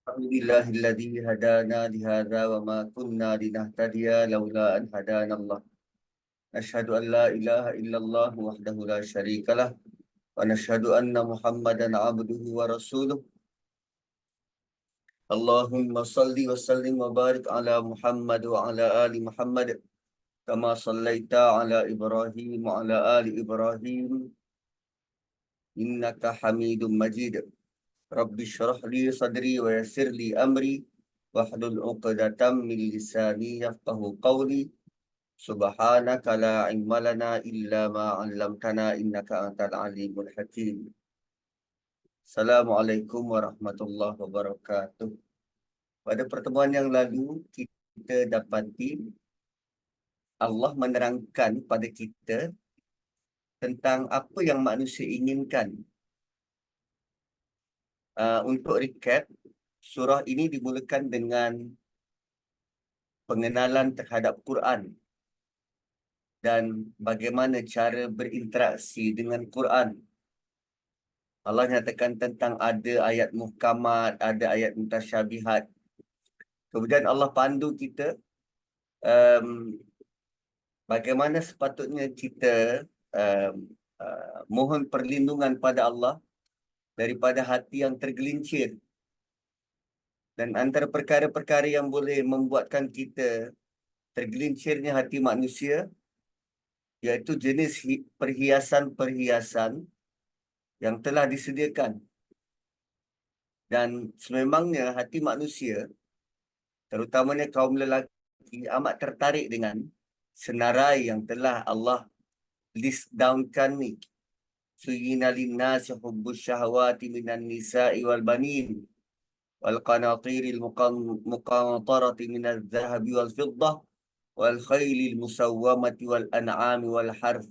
Alhamdulillahilladzi hadana lihadza wa ma kunna linahtadiya laula an hadana Allah. Nashhadu an la ilaha illallah wahdahu la syarikalah wa nashhadu anna Muhammadan abduhu wa rasuluh. Allahumma salli wa sallim wa barik ala Muhammad wa ala ali Muhammad kama sallaita ala Ibrahim wa ala ali Ibrahim innaka Hamidum Majid. Rabbi syrah li sadri wa yassir li amri wahlul 'uqdatam min lisani yafqahu qawli. Subhanaka la ilma lana illa ma 'allamtana innaka antal alimul hakim. Assalamualaikum warahmatullahi wabarakatuh. Pada pertemuan yang lalu kita dapati Allah menerangkan pada kita tentang apa yang manusia inginkan. Untuk recap, surah ini dimulakan dengan pengenalan terhadap Quran dan bagaimana cara berinteraksi dengan Quran. Allah nyatakan tentang ada ayat muhkamat, ada ayat mutasyabihat. Kemudian Allah pandu kita bagaimana sepatutnya kita mohon perlindungan pada Allah daripada hati yang tergelincir. Dan antara perkara-perkara yang boleh membuatkan kita tergelincirnya hati manusia iaitu jenis perhiasan-perhiasan yang telah disediakan. Dan sememangnya hati manusia, terutamanya kaum lelaki, amat tertarik dengan senarai yang telah Allah list downkan ni. Suyina linnasi hubbus syahwati minan nisa'i wal banin wal qanatiril muqantarati minaz zahabi wal fiddah wal khailil musawwamati wal an'ami wal harf.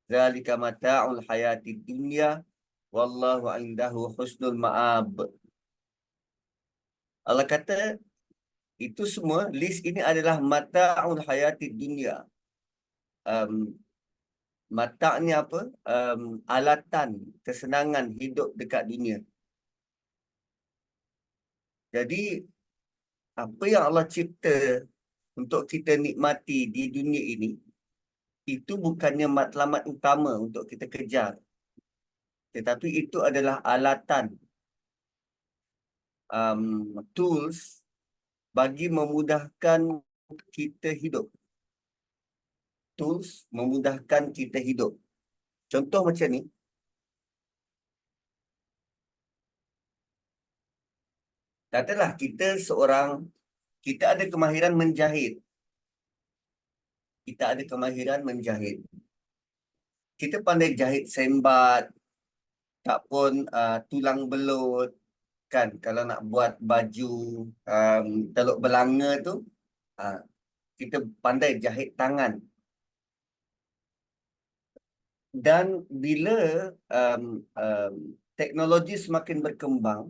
Zalika mata'ul hayatid dunya wallahu indahu husnul ma'ab. Allah kata itu semua, list ini adalah mata'ul hayatid dunya. Mata' ni apa? Alatan kesenangan hidup dekat dunia. Jadi apa yang Allah cipta untuk kita nikmati di dunia ini, itu bukannya matlamat utama untuk kita kejar. Tetapi itu adalah alatan, tools bagi memudahkan kita hidup. Tools memudahkan kita hidup. Contoh macam ni. Katalah kita ada kemahiran menjahit. Kita ada kemahiran menjahit. Kita pandai jahit sembat, tak pun tulang belut, kan? Kalau nak buat baju teluk belanga tu, kita pandai jahit tangan. Dan bila teknologi semakin berkembang,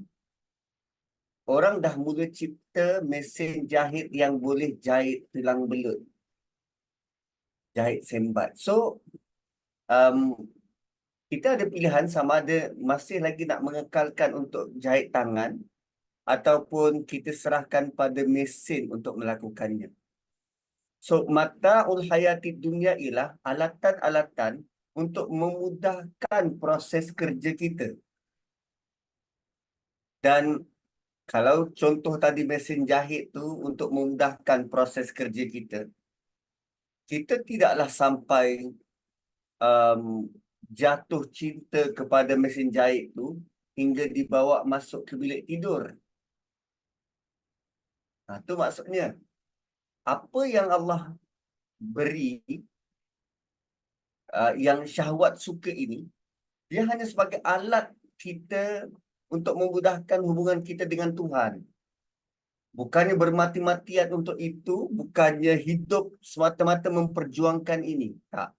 orang dah mula cipta mesin jahit yang boleh jahit tulang belut, jahit sembat. So, kita ada pilihan sama ada masih lagi nak mengekalkan untuk jahit tangan ataupun kita serahkan pada mesin untuk melakukannya. So, mata'ul hayati dunia ialah alatan-alatan untuk memudahkan proses kerja kita. Dan kalau contoh tadi mesin jahit tu untuk memudahkan proses kerja kita, kita tidaklah sampai jatuh cinta kepada mesin jahit tu hingga dibawa masuk ke bilik tidur. Itu maksudnya, apa yang Allah beri, yang syahwat suka ini, dia hanya sebagai alat kita untuk memudahkan hubungan kita dengan Tuhan. Bukannya bermati-matian untuk itu, bukannya hidup semata-mata memperjuangkan ini. Tak.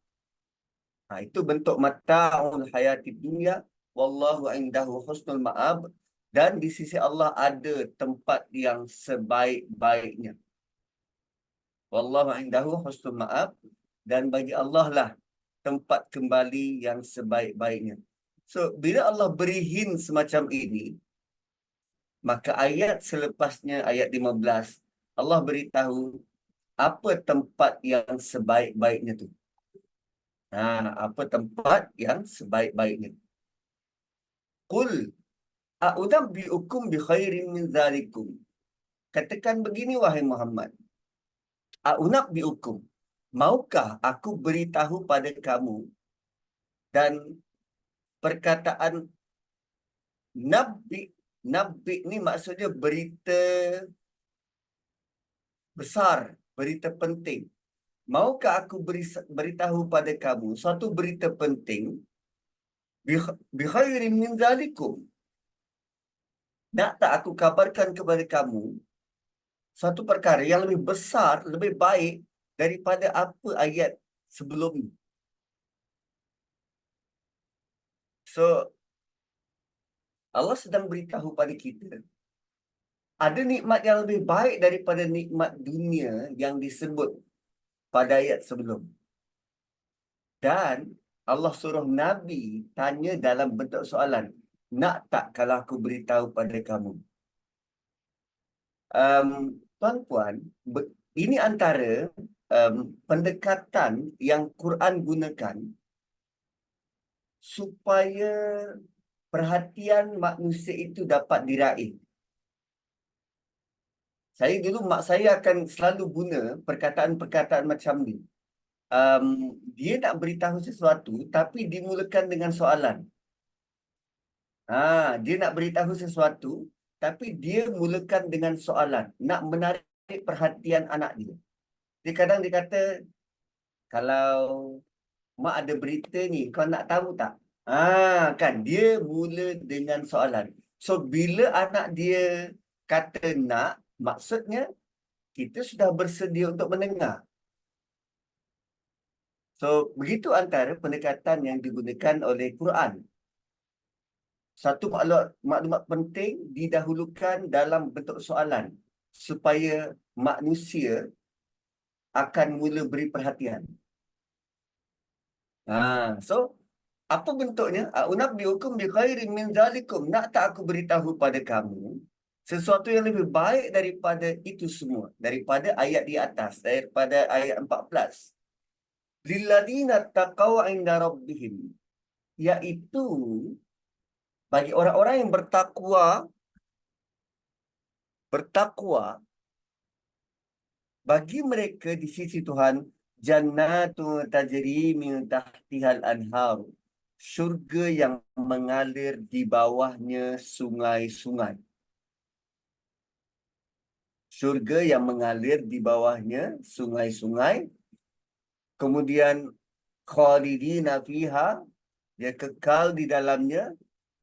Itu bentuk mata'ul hayati dunia wallahu indahu husnul ma'ab, dan di sisi Allah ada tempat yang sebaik-baiknya. Wallahu indahu husnul ma'ab, dan bagi Allah lah tempat kembali yang sebaik-baiknya. So, bila Allah beri hint semacam ini, Maka ayat selepasnya, ayat 15, Allah beritahu apa tempat yang sebaik-baiknya tu. Apa tempat yang sebaik-baiknya. Qul a'unabbi'ukum bi khairin min zalikum. Katakan begini wahai Muhammad. A'unabbi'ukum. Maukah aku beritahu pada kamu, dan perkataan nabbi, nabbi ni maksudnya berita besar, berita penting. Maukah aku beritahu pada kamu suatu berita penting bi khairin min zalikum. Nak tak aku kabarkan kepada kamu satu perkara yang lebih besar, lebih baik daripada apa ayat sebelum ni. So, Allah sedang beritahu pada kita, ada nikmat yang lebih baik daripada nikmat dunia yang disebut pada ayat sebelum. Dan Allah suruh Nabi tanya dalam bentuk soalan, nak tak kalau aku beritahu pada kamu? Tuan-tuan, ini antara pendekatan yang Quran gunakan supaya perhatian manusia itu dapat diraih. Saya dulu, mak saya akan selalu guna perkataan-perkataan macam ni. Dia nak beritahu sesuatu, tapi dimulakan dengan soalan. Dia nak beritahu sesuatu, tapi dia mulakan dengan soalan. Nak menarik perhatian anak dia. Dia kadang dia kata, kalau mak ada berita ni, kau nak tahu tak? Kan dia mula dengan soalan. So bila anak dia kata nak, maksudnya kita sudah bersedia untuk mendengar. So begitu antara pendekatan yang digunakan oleh Quran. Satu maklumat penting didahulukan dalam bentuk soalan supaya manusia akan mula beri perhatian. So apa bentuknya? Unabbiukum bi khairin min zalikum. Nak tak aku beritahu pada kamu sesuatu yang lebih baik daripada itu semua, daripada ayat di atas, daripada ayat 14. Lilladzina taqaw 'inda rabbihim, iaitu bagi orang-orang yang bertakwa bagi mereka di sisi Tuhan, jannatun tajri min tahtihal anhar, syurga yang mengalir di bawahnya sungai-sungai. Syurga yang mengalir di bawahnya sungai-sungai. Kemudian khalidina fiha, dia kekal di dalamnya.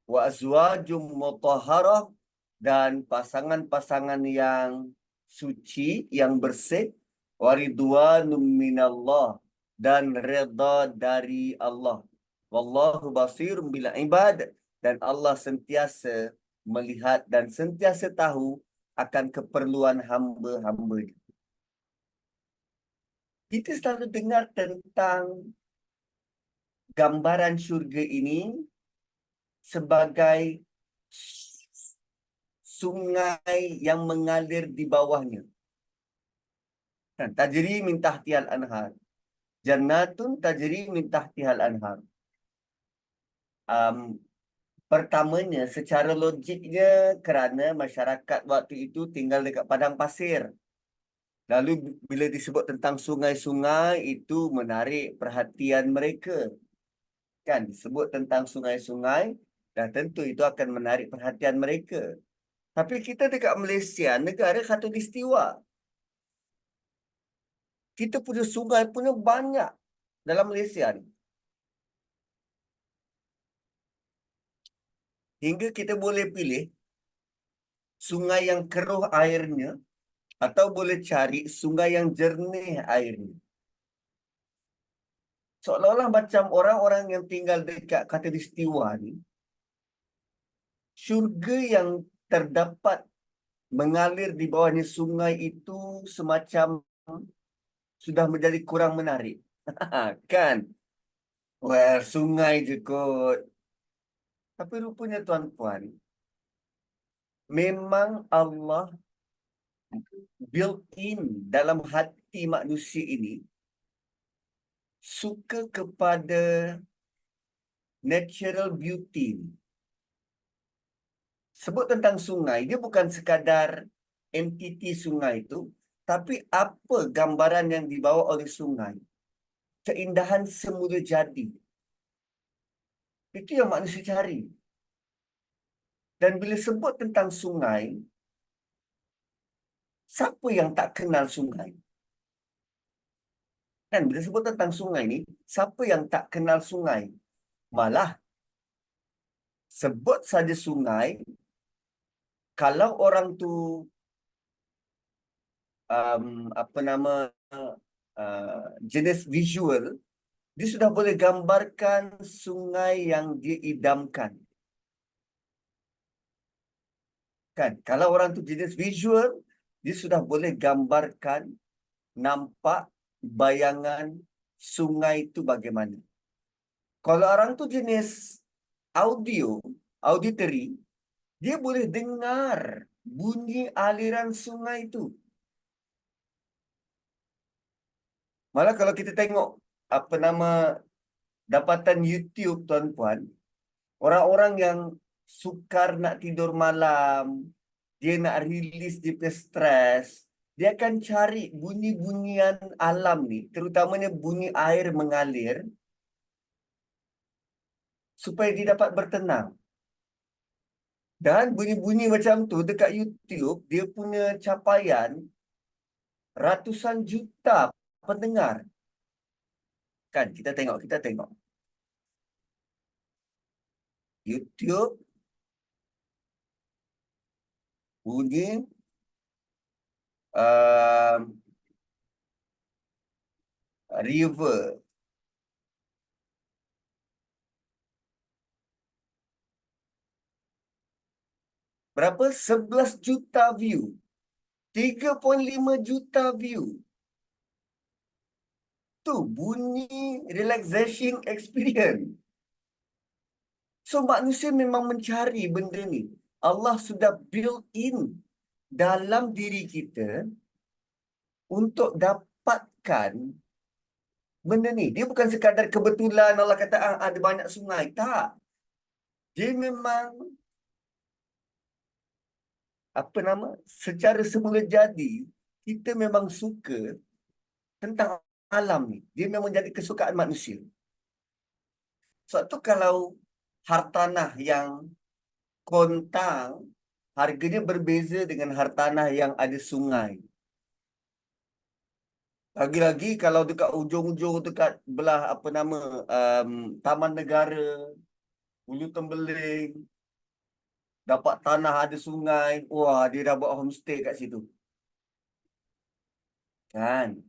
Wa azwajum mutahharah, dan pasangan-pasangan yang suci, yang bersih. Wa ridwanum minallah, dan redha dari Allah. Wallahu basirum bil ibad, dan Allah sentiasa melihat dan sentiasa tahu akan keperluan hamba-hamba. Kita selalu dengar tentang gambaran syurga ini sebagai sungai yang mengalir di bawahnya. Tajri min tahtihal anhar. Jannatun tajri min tahtihal anhar. Pertamanya, secara logiknya, kerana masyarakat waktu itu tinggal dekat padang pasir. Lalu bila disebut tentang sungai-sungai, itu menarik perhatian mereka. Kan, disebut tentang sungai-sungai, dan tentu itu akan menarik perhatian mereka. Tapi kita dekat Malaysia, negara khatulistiwa. Kita punya sungai punya banyak dalam Malaysia ni. Hingga kita boleh pilih sungai yang keruh airnya, atau boleh cari sungai yang jernih airnya. Seolah-olah macam orang-orang yang tinggal dekat khatulistiwa ni, syurga yang terdapat mengalir di bawahnya sungai itu semacam sudah menjadi kurang menarik. Kan? Well, sungai je kot. Tapi rupanya tuan-tuan, memang Allah built in dalam hati manusia ini suka kepada natural beauty. Sebut tentang sungai, dia bukan sekadar entiti sungai itu, tapi apa gambaran yang dibawa oleh sungai. Keindahan semula jadi. Itu yang manusia cari. Dan bila sebut tentang sungai, siapa yang tak kenal sungai? Kan bila sebut tentang sungai ni, siapa yang tak kenal sungai? Malah sebut saja sungai, kalau orang tu apa nama jenis visual, dia sudah boleh gambarkan sungai yang dia idamkan. Kan? Kalau orang tu jenis visual, dia sudah boleh gambarkan, nampak bayangan sungai itu bagaimana. Kalau orang tu jenis audio, auditory, dia boleh dengar bunyi aliran sungai itu. Malah kalau kita tengok apa nama dapatan YouTube, tuan-puan, orang-orang yang sukar nak tidur malam, dia nak release dia punya stres, dia akan cari bunyi-bunyian alam ni, terutamanya bunyi air mengalir, supaya dia dapat bertenang. Dan bunyi-bunyi macam tu dekat YouTube, dia punya capaian ratusan juta pendengar. Kan, kita tengok. YouTube, bunyi uh, river. Berapa? 11 juta view. 3.5 juta view. Tu bunyi relaxation experience. So manusia memang mencari benda ni. Allah sudah built in dalam diri kita untuk dapatkan benda ni. Dia bukan sekadar kebetulan Allah kata ada banyak sungai. Tak. Dia memang apa nama? Secara semula jadi, kita memang suka tentang alam ni. Dia memang jadi kesukaan manusia. Sebab tu kalau hartanah yang kontang, harganya berbeza dengan hartanah yang ada sungai. Lagi-lagi kalau dekat ujung-ujung, dekat belah apa nama Taman Negara, Hulu Tembeling, dapat tanah ada sungai, wah dia dah buat homestay kat situ. Kan?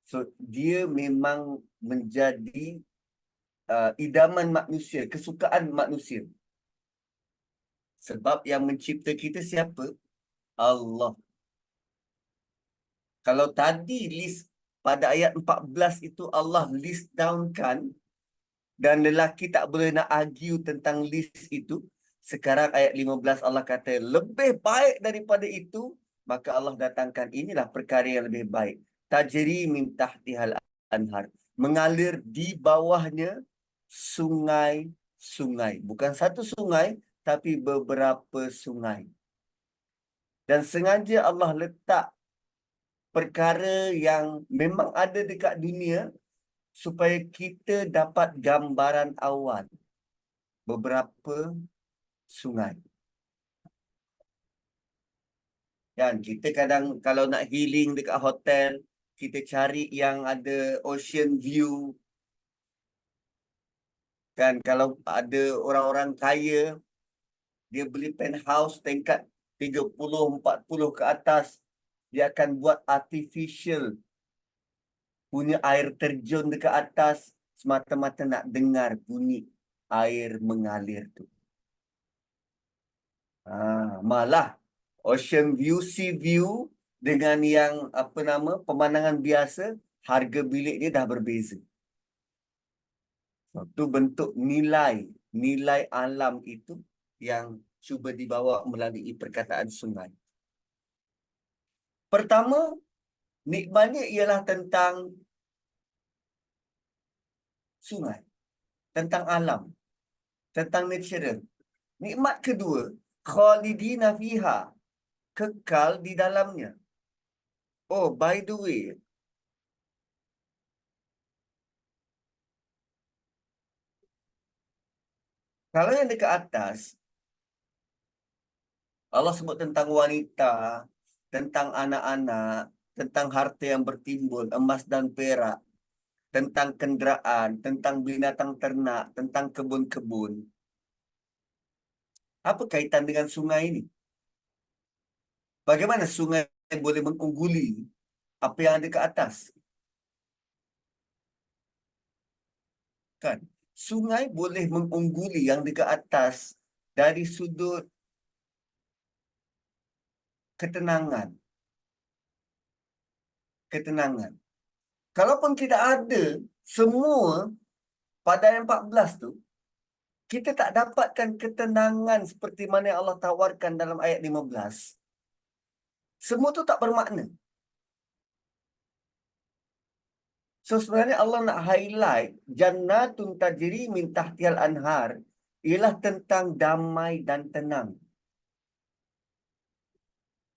So dia memang menjadi idaman manusia, kesukaan manusia. Sebab yang mencipta kita siapa? Allah. Kalau tadi list pada ayat 14 itu Allah list downkan dan lelaki tak boleh nak argue tentang list itu. Sekarang ayat 15 Allah kata lebih baik daripada itu, maka Allah datangkan inilah perkara yang lebih baik. Tajri min tahtihal anhar. Mengalir di bawahnya sungai-sungai. Bukan satu sungai, tapi beberapa sungai. Dan sengaja Allah letak perkara yang memang ada dekat dunia supaya kita dapat gambaran awal beberapa sungai. Dan kita kadang kalau nak healing dekat hotel, kita cari yang ada ocean view. Kan kalau ada orang-orang kaya, dia beli penthouse tingkat 30, 40 ke atas, dia akan buat artificial punya air terjun dekat atas semata-mata nak dengar bunyi air mengalir tu. Malah ocean view, sea view dengan yang apa nama pemandangan biasa, harga bilik dia dah berbeza. Itu bentuk nilai alam itu yang cuba dibawa melalui perkataan sungai. Pertama, nikmatnya ialah tentang sungai, tentang alam, tentang natural. Nikmat kedua, khalidina fiha, kekal di dalamnya. Oh, by the way, kalau yang dekat atas, Allah sebut tentang wanita, tentang anak-anak, tentang harta yang bertimbun, emas dan perak, tentang kenderaan, tentang binatang ternak, tentang kebun-kebun. Apa kaitan dengan sungai ini? Bagaimana sungai boleh mengungguli apa yang ada ke atas? Kan? Sungai boleh mengungguli yang di ke atas dari sudut ketenangan. Ketenangan. Kalaupun tidak ada semua pada ayat 14 tu, kita tak dapatkan ketenangan seperti mana yang Allah tawarkan dalam ayat 15. Semua tu tak bermakna. So sebenarnya Allah nak highlight jannatun tajri min tahtihal anhar ialah tentang damai dan tenang.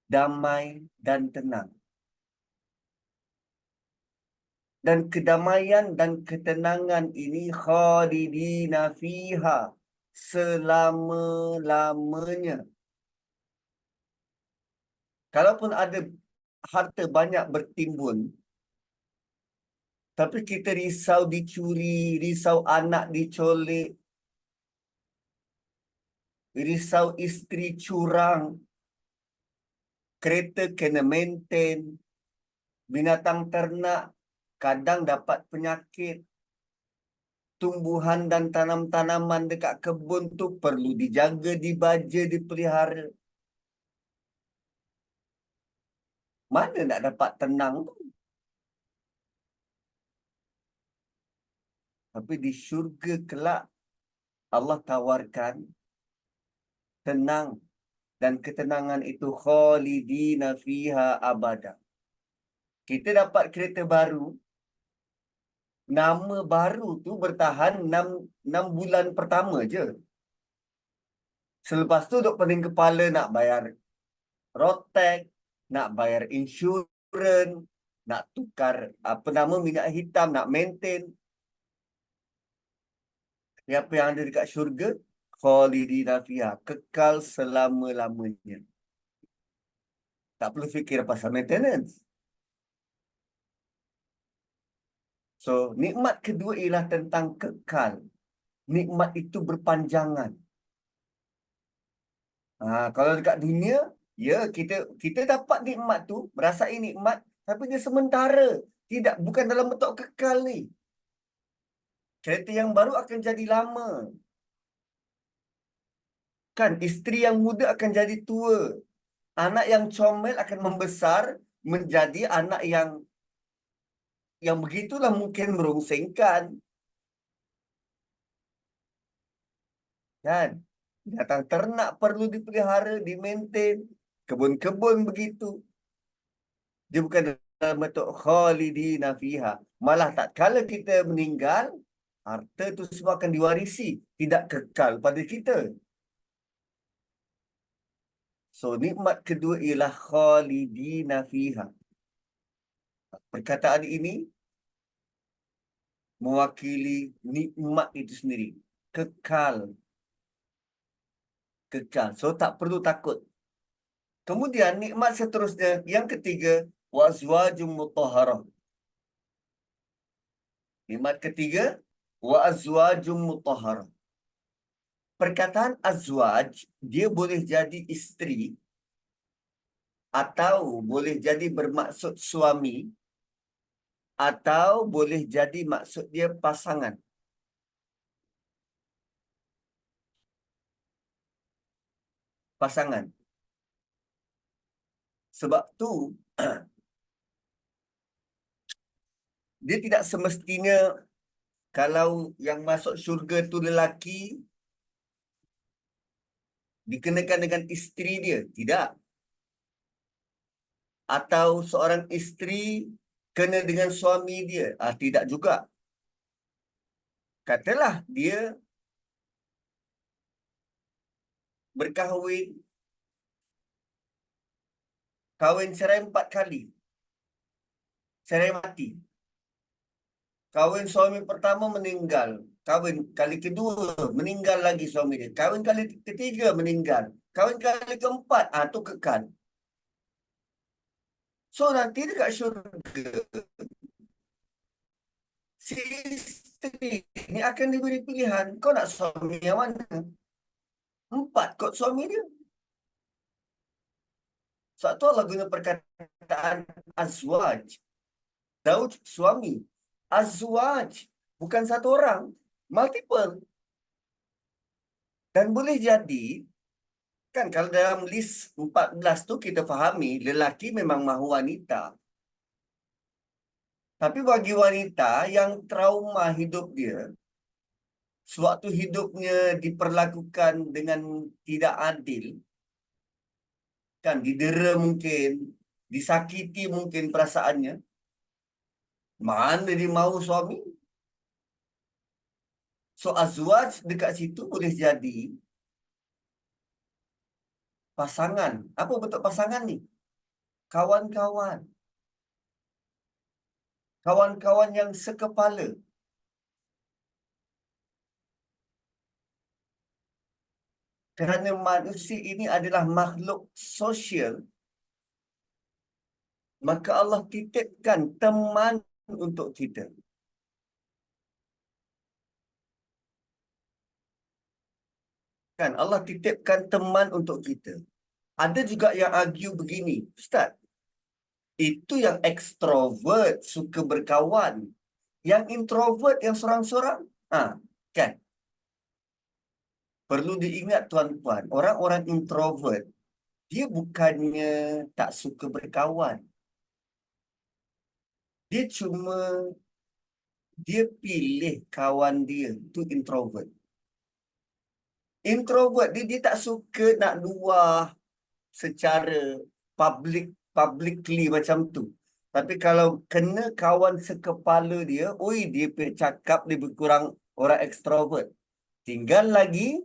Damai dan tenang. Dan kedamaian dan ketenangan ini khalidina fiha, selama-lamanya. Kalaupun ada harta banyak bertimbun, tapi kita risau dicuri, risau anak dicolek, risau isteri curang, kereta kena maintain, binatang ternak kadang dapat penyakit, tumbuhan dan tanam-tanaman dekat kebun tu perlu dijaga, dibaja, dipelihara. Mana nak dapat tenang tu? Tapi di syurga kelak Allah tawarkan tenang, dan ketenangan itu khalidina fiha abada. Kita dapat kereta baru, nama baru tu bertahan 6 bulan pertama je. Selepas tu duk pening kepala nak bayar road tax, nak bayar insurans, nak tukar apa nama minyak hitam, nak maintain. Apa yang ada dekat syurga? Khalidina fiha, kekal selama-lamanya. Tak perlu fikir pasal maintenance. So, nikmat kedua ialah tentang kekal. Nikmat itu berpanjangan. Kalau dekat dunia, ya kita dapat nikmat tu, merasai nikmat, tapi dia sementara. Tidak, bukan dalam bentuk kekal ni. Kereta yang baru akan jadi lama. Kan, isteri yang muda akan jadi tua. Anak yang comel akan membesar menjadi anak yang begitulah mungkin merungsingkan. Kan? Binatang ternak perlu dipelihara, dimaintain. Kebun-kebun begitu. Dia bukan dalam bentuk khalidina fiha. Malah tak kala kita meninggal, harta itu semua akan diwarisi. Tidak kekal pada kita. So, nikmat kedua ialah khalidina fiha. Perkataan ini mewakili nikmat itu sendiri. Kekal. Kekal. So, tak perlu takut. Kemudian, nikmat seterusnya. Yang ketiga, wa'azwajum mutahharah. Nikmat ketiga, wa'azwajum mutahharah. Perkataan azwaj, dia boleh jadi isteri atau boleh jadi bermaksud suami atau boleh jadi maksud dia pasangan. Pasangan. Sebab tu dia tidak semestinya kalau yang masuk syurga tu lelaki, dikenakan dengan isteri dia? Tidak. Atau seorang isteri kena dengan suami dia? Tidak juga. Katalah dia berkahwin, kahwin cerai 4 kali, cerai mati. Kahwin suami pertama meninggal, kahwin kali kedua meninggal lagi suami dia, kahwin kali ketiga meninggal, kahwin kali keempat, tu kekal. So nanti dekat syurga, si isteri ni akan diberi pilihan, kau nak suami yang mana? 4 kot suami dia. Sebab tu Allah guna perkataan azwaj. Zauj, suami. Azwaj, bukan satu orang, multiple. Dan boleh jadi, kan kalau dalam list 14 tu kita fahami, lelaki memang mahu wanita. Tapi bagi wanita yang trauma hidup dia, sewaktu hidupnya diperlakukan dengan tidak adil, kan didera mungkin, disakiti mungkin perasaannya, mana dia mahu suami? So azwaj dekat situ boleh jadi pasangan. Apa bentuk pasangan ni? Kawan-kawan. Kawan-kawan yang sekepala. Kerana manusia ini adalah makhluk sosial, maka Allah titipkan teman untuk kita. Kan Allah titipkan teman untuk kita. Ada juga yang argue begini, Ustaz, itu yang ekstrovert suka berkawan. Yang introvert yang sorang-sorang, kan? Perlu diingat tuan-tuan, orang-orang introvert, dia bukannya tak suka berkawan. Dia cuma dia pilih kawan dia tu introvert. Introvert dia tak suka nak luah secara publicly macam tu. Tapi kalau kena kawan sekepala dia, oi dia cakap lebih kurang orang ekstrovert. Tinggal lagi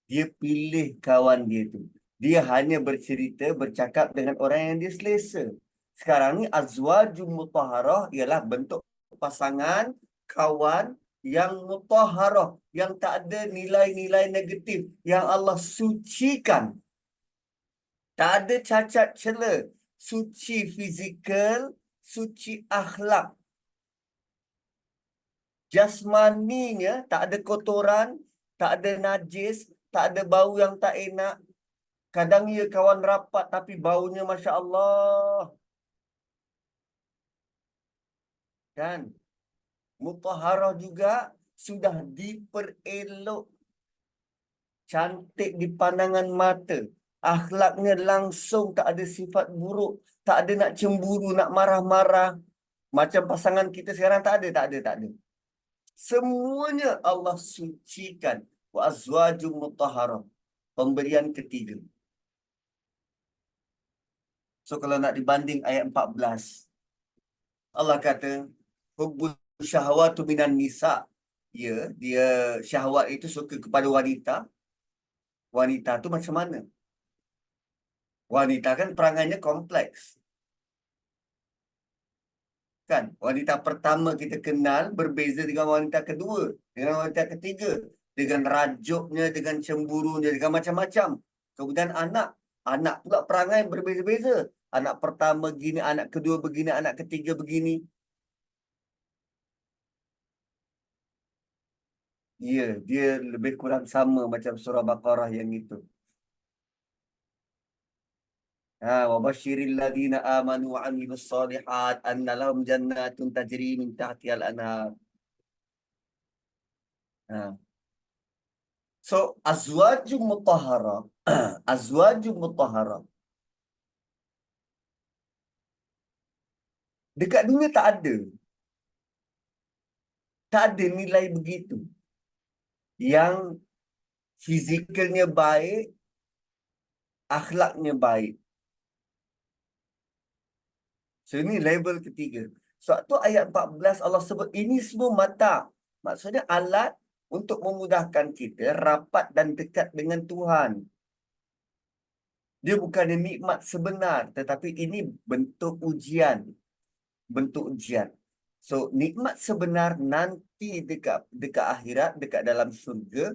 dia pilih kawan dia tu. Dia hanya bercerita, bercakap dengan orang yang dia selesa. Sekarang ni azwajum mutahharah ialah bentuk pasangan kawan yang mutahharah, yang tak ada nilai-nilai negatif, yang Allah sucikan. Tak ada cacat cela, suci fizikal, suci akhlak. Jasmaninya tak ada kotoran, tak ada najis, tak ada bau yang tak enak. Kadang ia kawan rapat tapi baunya Masya Allah. Kan? Mutahharah juga sudah diperelok. Cantik di pandangan mata. Akhlaknya langsung tak ada sifat buruk. Tak ada nak cemburu, nak marah-marah. Macam pasangan kita sekarang tak ada, tak ada, tak ada. Semuanya Allah sucikan. Wa azwajum mutahharah. Pemberian ketiga. So kalau nak dibanding ayat 14, Allah kata, hubbul syahwatu minan nisa. Ya, dia syahwat itu suka kepada wanita. Wanita tu macam mana? Wanita kan perangannya kompleks. Kan? Wanita pertama kita kenal berbeza dengan wanita kedua, dengan wanita ketiga, dengan rajuknya, dengan cemburunya, dengan macam-macam. Kemudian anak, anak pula perangai berbeza-beza. Anak pertama begini, anak kedua begini, anak ketiga begini. Ya, dia lebih kurang sama macam surah Baqarah yang itu. Wa basyiril ladzina amanu wa 'amilus shalihat anna lahum jannatun tajri min tahtihal anhar. Ha. So azwajum mutahharah, azwajum mutahharah. Dekat dunia tak ada. Tak ada nilai begitu. Yang fizikalnya baik, akhlaknya baik. So, ini level ketiga. Sebab tu ayat 14 Allah sebut ini semua mata. Maksudnya alat untuk memudahkan kita rapat dan dekat dengan Tuhan. Dia bukan nikmat sebenar, tetapi ini bentuk ujian. Bentuk ujian. So, nikmat sebenar nanti dekat dekat akhirat, dekat dalam syurga,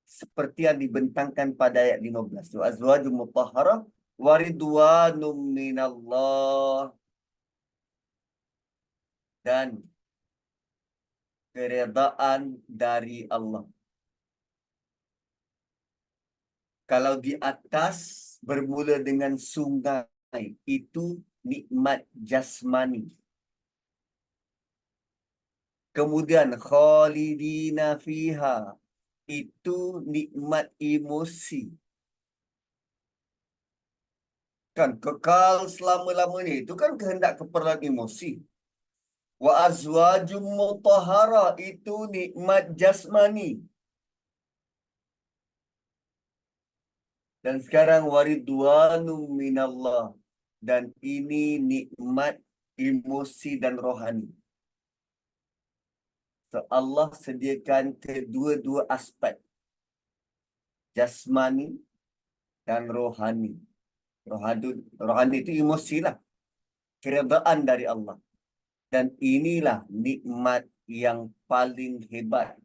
seperti yang dibentangkan pada ayat 15. Wa azwajum mutahharah wa ridwanum minallah, dan keredaan dari Allah. Kalau di atas bermula dengan sungai, itu nikmat jasmani. Kemudian khalidina fiha, itu nikmat emosi. Kan kekal selama-lamanya itu kan kehendak keperluan emosi. Wa azwajum mutahhara, itu nikmat jasmani. Dan sekarang waridwanum minallah, dan ini nikmat emosi dan rohani. So, Allah sediakan kedua-dua aspek, jasmani dan rohani. Rohani itu emosi lah, keredaan dari Allah. Dan inilah nikmat yang paling hebat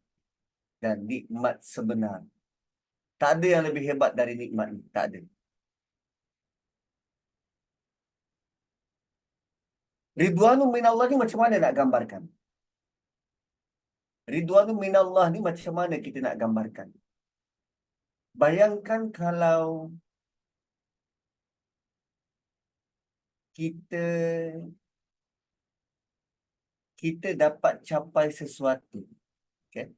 dan nikmat sebenar. Tak ada yang lebih hebat dari nikmat ini. Tak ada. Ridwanum minallah ni macam mana nak gambarkan? Ridwanum minallah ni macam mana kita nak gambarkan? Bayangkan kalau kita kita dapat capai sesuatu. Okay?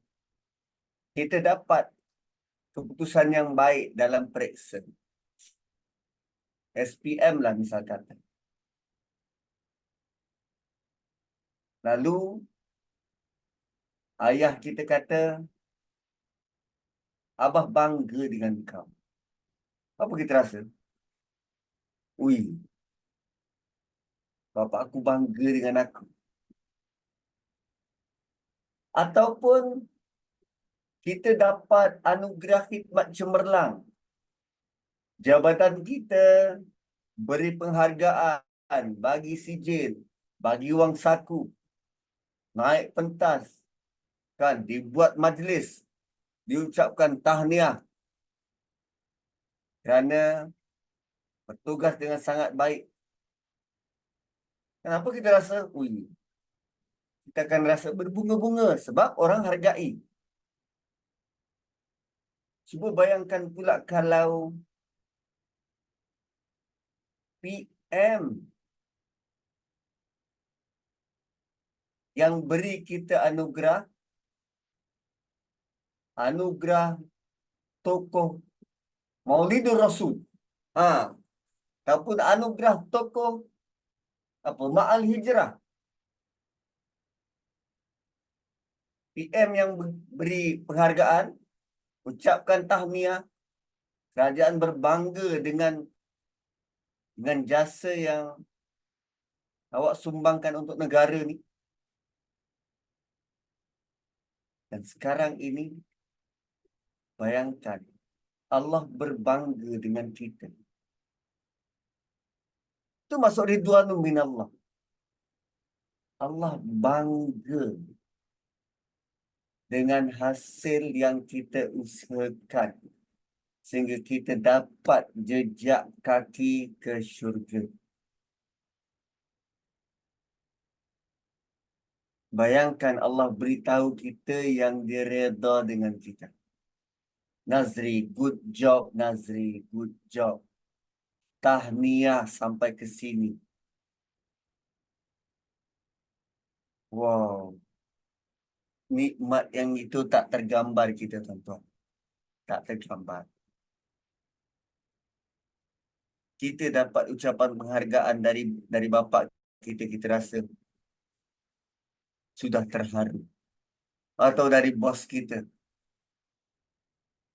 Kita dapat keputusan yang baik dalam periksa. SPM lah misal kata. Lalu ayah kita kata, Abah bangga dengan kau. Apa kita rasa? Ui, bapak aku bangga dengan aku. Ataupun kita dapat anugerah khidmat cemerlang. Jabatan kita beri penghargaan, bagi sijil, bagi wang saku, naik pentas, kan, dibuat majlis, diucapkan tahniah kerana bertugas dengan sangat baik. Kenapa kita rasa, ui, kita akan rasa berbunga-bunga sebab orang hargai. Cuba bayangkan pula kalau PM yang beri kita anugerah tokoh Maulidur Rasul. Ataupun anugerah tokoh Ma'al Hijrah. PM yang beri penghargaan, ucapkan tahniah, kerajaan berbangga dengan jasa yang awak sumbangkan untuk negara ni. Dan sekarang ini, bayangkan, Allah berbangga dengan kita. Itu masuk ridwanun minallah. Allah bangga dengan hasil yang kita usahakan, sehingga kita dapat jejak kaki ke syurga. Bayangkan Allah beritahu kita yang dia reda dengan kita. Nazri, good job Nazri, good job. Tahniah sampai ke sini. Wow. Nikmat yang itu tak tergambar kita, tuan-tuan. Tak tergambar. Kita dapat ucapan penghargaan dari bapa kita, kita rasa sudah terharu. Atau dari bos kita.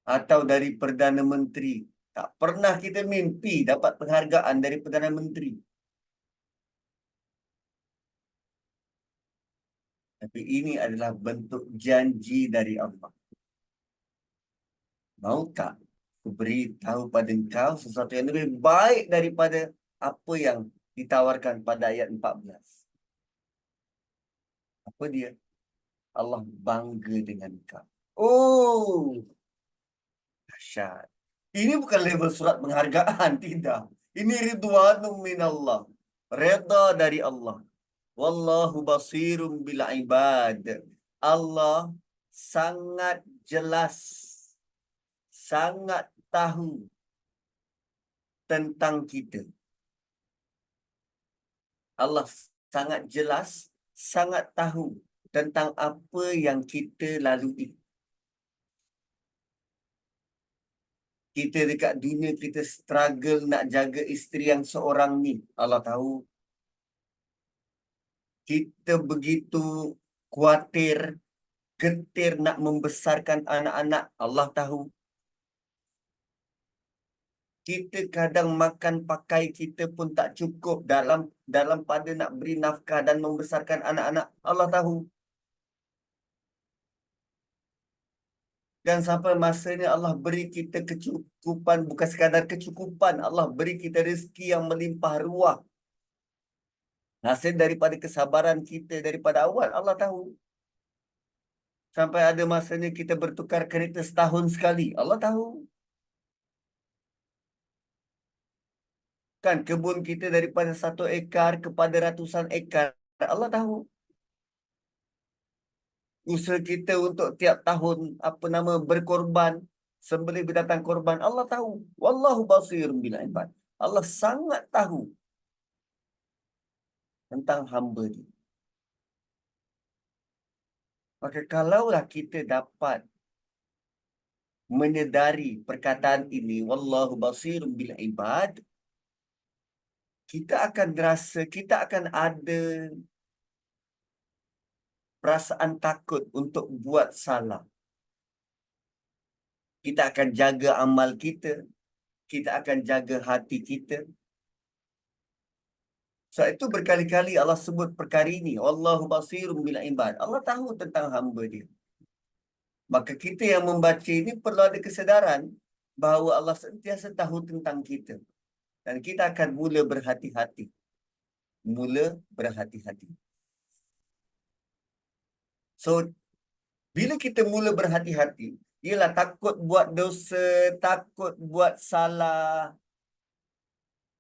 Atau dari Perdana Menteri. Tak pernah kita mimpi dapat penghargaan dari Perdana Menteri. Tapi ini adalah bentuk janji dari Allah. Mau tak aku beritahu pada engkau sesuatu yang lebih baik daripada apa yang ditawarkan pada ayat 14. Apa dia? Allah bangga dengan engkau. Oh, dahsyat. Ini bukan level surat penghargaan, tidak. Ini ridwanum minallah. Reda dari Allah. Wallahu basirum bil ibad. Allah sangat jelas, sangat tahu tentang kita. Allah sangat jelas, sangat tahu tentang apa yang kita lalui. Kita dekat dunia, kita struggle nak jaga isteri yang seorang ni. Allah tahu. Kita begitu khawatir, getir nak membesarkan anak-anak. Allah tahu. Kita kadang makan pakai kita pun tak cukup dalam pada nak beri nafkah dan membesarkan anak-anak. Allah tahu. Dan sampai masanya Allah beri kita kecukupan, bukan sekadar kecukupan. Allah beri kita rezeki yang melimpah ruah. Hasil daripada kesabaran kita daripada awal, Allah tahu. Sampai ada masanya kita bertukar kereta setahun sekali. Allah tahu. Kan kebun kita daripada 1 ekar kepada ratusan ekar. Allah tahu. Usaha kita untuk tiap tahun berkorban, sembelih binatang korban. Allah tahu. Wallahu basirun bil ibad. Allah sangat tahu tentang hamba dia. Maka kalaulah kita dapat menyedari perkataan ini, wallahu basirun bil ibad, kita akan rasa, kita akan ada perasaan takut untuk buat salah. Kita akan jaga amal kita, kita akan jaga hati kita. Sebab itu berkali-kali Allah sebut perkara ini, wallahu basirun bil ibad. Allah tahu tentang hamba dia. Maka kita yang membaca ini perlu ada kesedaran bahawa Allah sentiasa tahu tentang kita. Dan kita akan mula berhati-hati. Mula berhati-hati. So, bila kita mula berhati-hati, ialah takut buat dosa, takut buat salah.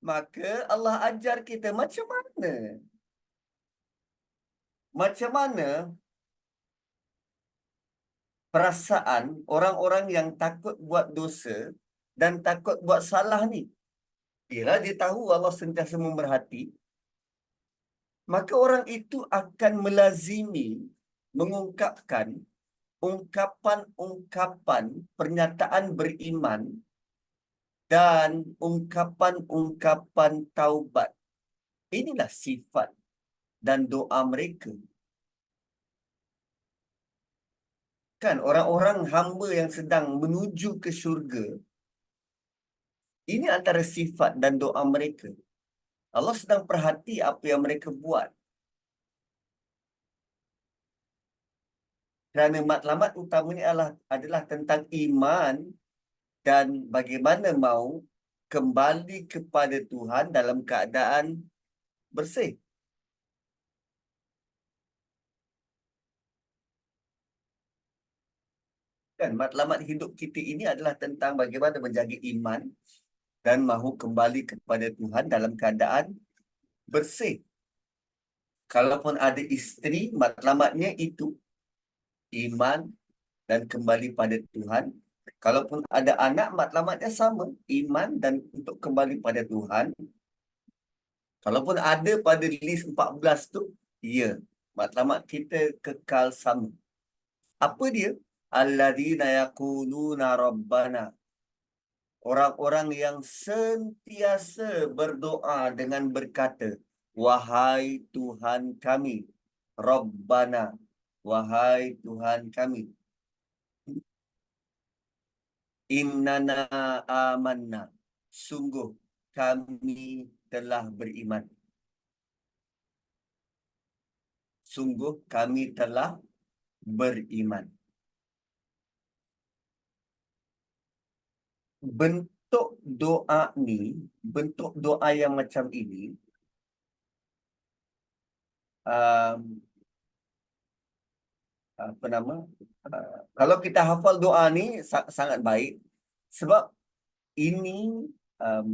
Maka Allah ajar kita macam mana? Macam mana perasaan orang-orang yang takut buat dosa dan takut buat salah ni? Ialah dia tahu Allah sentiasa memerhati, maka orang itu akan melazimi mengungkapkan ungkapan-ungkapan pernyataan beriman dan ungkapan-ungkapan taubat. Inilah sifat dan doa mereka. Kan orang-orang hamba yang sedang menuju ke syurga, ini antara sifat dan doa mereka. Allah sedang perhati apa yang mereka buat. Kerana matlamat utamanya adalah tentang iman dan bagaimana mau kembali kepada Tuhan dalam keadaan bersih. Kan matlamat hidup kita ini adalah tentang bagaimana menjaga iman dan mahu kembali kepada Tuhan dalam keadaan bersih. Kalaupun ada isteri, matlamatnya itu iman dan kembali pada Tuhan. Kalaupun ada anak, matlamatnya sama, iman dan untuk kembali pada Tuhan. Kalaupun ada pada list 14 tu, ya, matlamat kita kekal sama. Apa dia? Alladzina yaquluna rabbana. Orang-orang yang sentiasa berdoa dengan berkata, wahai Tuhan kami, Rabbana, wahai Tuhan kami. Innana amanna. Sungguh kami telah beriman. Sungguh kami telah beriman. Bentuk doa ni, bentuk doa yang macam ini, um, apa nama? Kalau kita hafal doa ni sangat baik sebab ini um,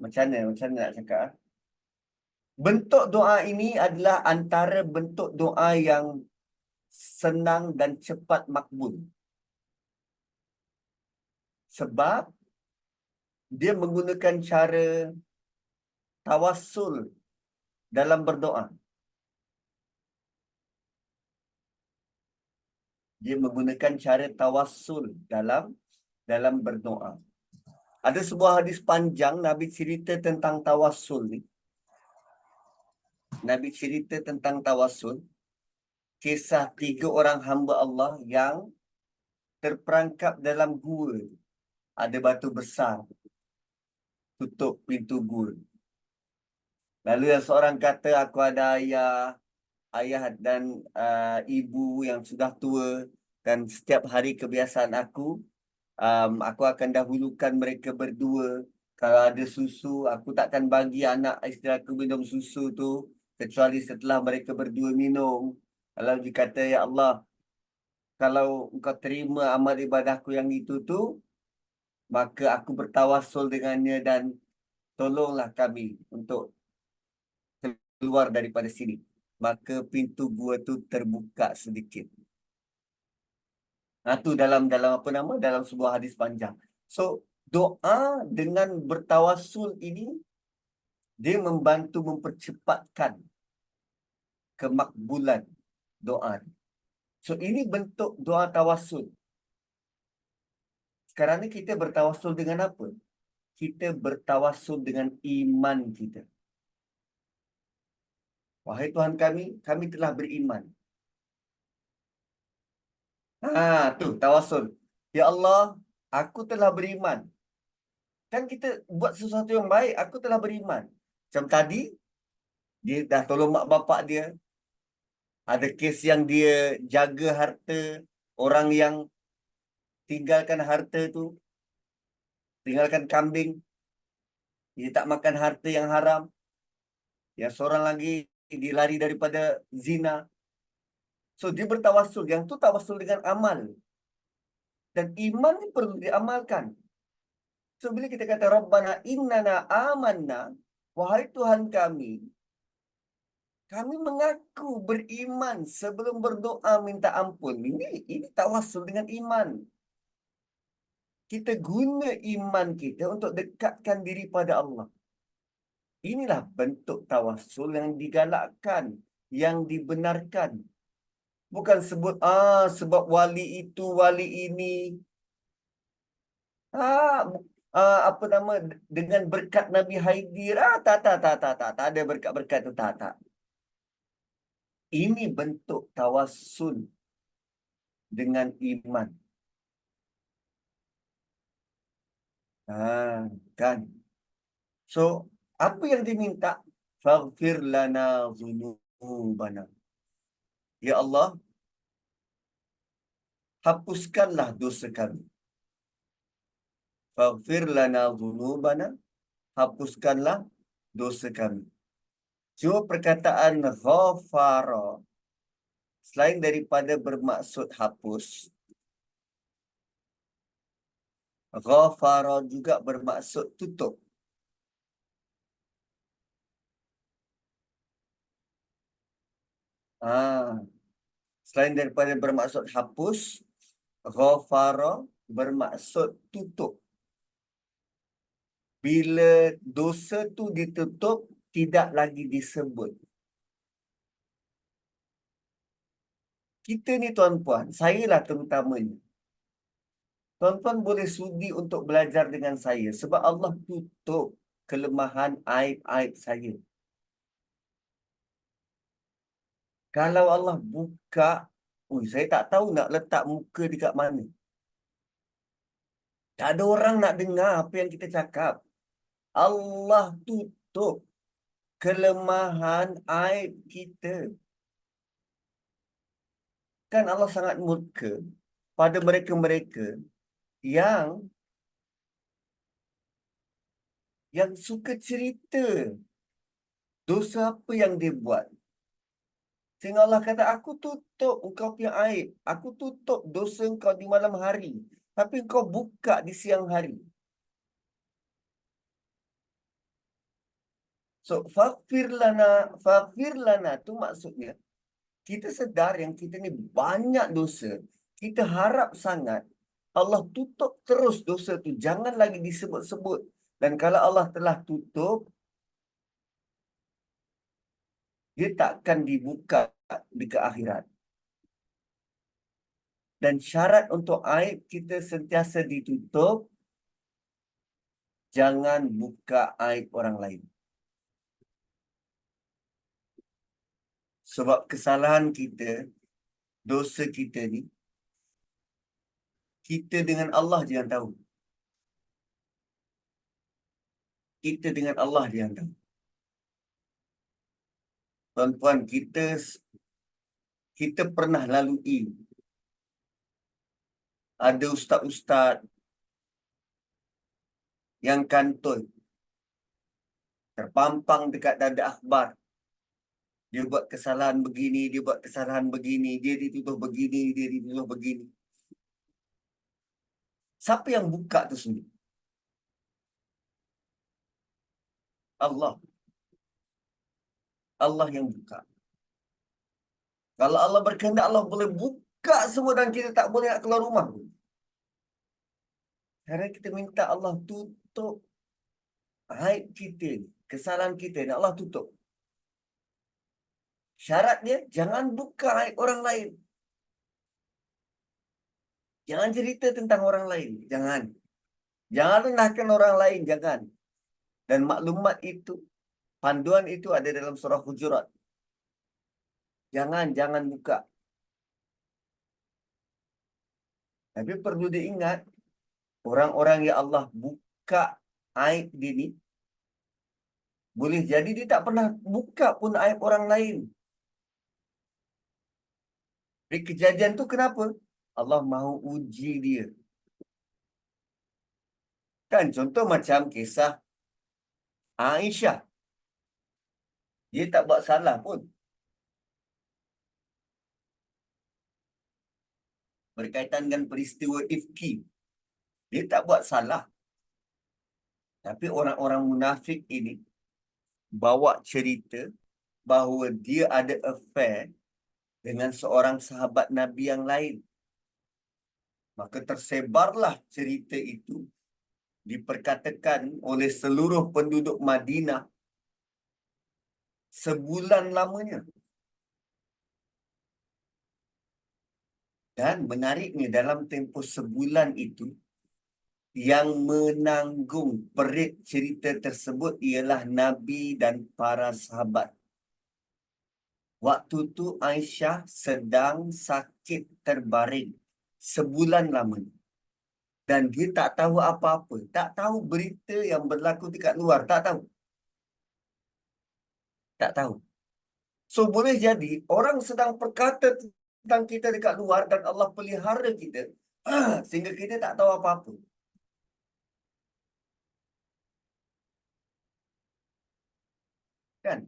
macam mana nak cakap? Bentuk doa ini adalah antara bentuk doa yang senang dan cepat makbul. Sebab dia menggunakan cara tawassul dalam berdoa. Dia menggunakan cara tawassul dalam berdoa. Ada sebuah hadis panjang Nabi cerita tentang tawassul ni. Nabi cerita tentang tawassul. Kisah 3 orang hamba Allah yang terperangkap dalam gua. Ada batu besar tutup pintu gua. Lalu yang seorang kata, aku ada ayah dan ibu yang sudah tua, dan setiap hari kebiasaan aku akan dahulukan mereka berdua. Kalau ada susu, aku takkan bagi anak isteri aku minum susu tu kecuali setelah mereka berdua minum. Lalu dia kata, ya Allah, kalau engkau terima amal ibadahku yang itu tu, maka aku bertawassul dengannya dan tolonglah kami untuk keluar daripada sini. Maka pintu gua tu terbuka sedikit. Nah, tu dalam apa nama? Dalam sebuah hadis panjang. So, doa dengan bertawassul ini, dia membantu mempercepatkan kemakbulan doa. So, ini bentuk doa tawassul. Sekarang ni kita bertawassul dengan apa? Kita bertawassul dengan iman kita. Wahai Tuhan kami telah beriman. Tu tawassul. Ya Allah, aku telah beriman. Kan kita buat sesuatu yang baik, aku telah beriman. Macam tadi, dia dah tolong mak bapak dia. Ada kes yang dia jaga harta orang yang tinggalkan harta tu, tinggalkan kambing. Dia tak makan harta yang haram. Yang seorang lagi dia lari daripada zina. So dia bertawassul. Yang tu tawassul dengan amal. Dan iman ni perlu diamalkan. So bila kita kata Rabbana innana amanna, wahai Tuhan kami mengaku beriman sebelum berdoa minta ampun. Ini tawassul dengan iman. Kita guna iman kita untuk dekatkan diri pada Allah. Inilah bentuk tawassul yang digalakkan, yang dibenarkan. Bukan sebut sebab wali itu, wali ini. Apa nama, dengan berkat Nabi Haidir. Tak ada berkat-berkat tu, tak. Ini bentuk tawassul dengan iman. Kan? So, apa yang diminta? Faghfir lana dhunubana. Ya Allah, hapuskanlah dosa kami. Faghfir lana dhunubana. Hapuskanlah dosa kami. Cuma perkataan ghafara, selain daripada bermaksud hapus, ghafara juga bermaksud tutup. Selain daripada bermaksud hapus, ghafara bermaksud tutup. Bila dosa tu ditutup, tidak lagi disebut. Kita ni tuan-puan, sayalah terutamanya. Tuan-tuan boleh sudi untuk belajar dengan saya sebab Allah tutup kelemahan aib-aib saya. Kalau Allah buka, saya tak tahu nak letak muka dekat mana. Tak ada orang nak dengar apa yang kita cakap. Allah tutup kelemahan aib kita. Kan Allah sangat murka pada mereka-mereka yang suka cerita dosa apa yang dia buat. Sehingga Allah kata, aku tutup engkau punya aib. Aku tutup dosa engkau di malam hari. Tapi engkau buka di siang hari. So, faghfir lana tu maksudnya, kita sedar yang kita ni banyak dosa. Kita harap sangat Allah tutup terus dosa tu. Jangan lagi disebut-sebut. Dan kalau Allah telah tutup, dia takkan dibuka di ke akhirat. Dan syarat untuk aib kita sentiasa ditutup, jangan buka aib orang lain. Sebab kesalahan kita, dosa kita ni, kita dengan Allah je yang tahu. Kita dengan Allah je yang tahu. Tuan-tuan, kita pernah lalui. Ada ustaz-ustaz yang kantoi terpampang dekat dada akhbar. Dia buat kesalahan begini, dia buat kesalahan begini, dia dituduh begini, dia dituduh begini. Siapa yang buka tu sendiri? Allah. Allah yang buka. Kalau Allah berkehendak, Allah boleh buka semua dan kita tak boleh nak keluar rumah pun. Sekarang kita minta Allah tutup aib kita, kesalahan kita ni, Allah tutup. Syarat dia, jangan buka aib orang lain. Jangan cerita tentang orang lain. Jangan. Jangan rendahkan orang lain. Jangan. Dan maklumat itu, panduan itu ada dalam surah Hujurat. Jangan buka. Tapi perlu diingat, orang-orang yang Allah buka aib dia ni, boleh jadi dia tak pernah buka pun aib orang lain. Jadi kejadian tu kenapa? Allah mahu uji dia. Kan contoh macam kisah Aisyah. Dia tak buat salah pun. Berkaitan dengan peristiwa ifki. Dia tak buat salah. Tapi orang-orang munafik ini bawa cerita bahawa dia ada affair dengan seorang sahabat Nabi yang lain. Maka tersebarlah cerita itu, diperkatakan oleh seluruh penduduk Madinah sebulan lamanya. Dan menariknya, dalam tempoh sebulan itu, yang menanggung perit cerita tersebut ialah Nabi dan para sahabat. Waktu tu Aisyah sedang sakit terbaring sebulan lamanya. Dan dia tak tahu apa-apa. Tak tahu berita yang berlaku dekat luar. Tak tahu. Tak tahu. So boleh jadi orang sedang berkata tentang kita dekat luar dan Allah pelihara kita sehingga kita tak tahu apa-apa. Kan?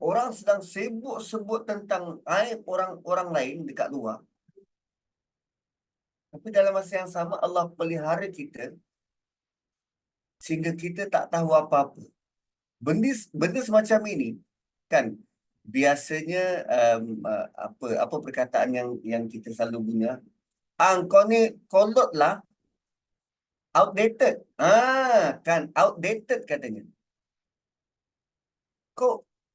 Orang sedang sibuk sebut tentang aib orang-orang lain dekat luar. Tapi dalam masa yang sama Allah pelihara kita sehingga kita tak tahu apa-apa. Benda semacam ini kan biasanya apa perkataan yang kita selalu guna, kau ni kolot lah, outdated. Kan outdated katanya.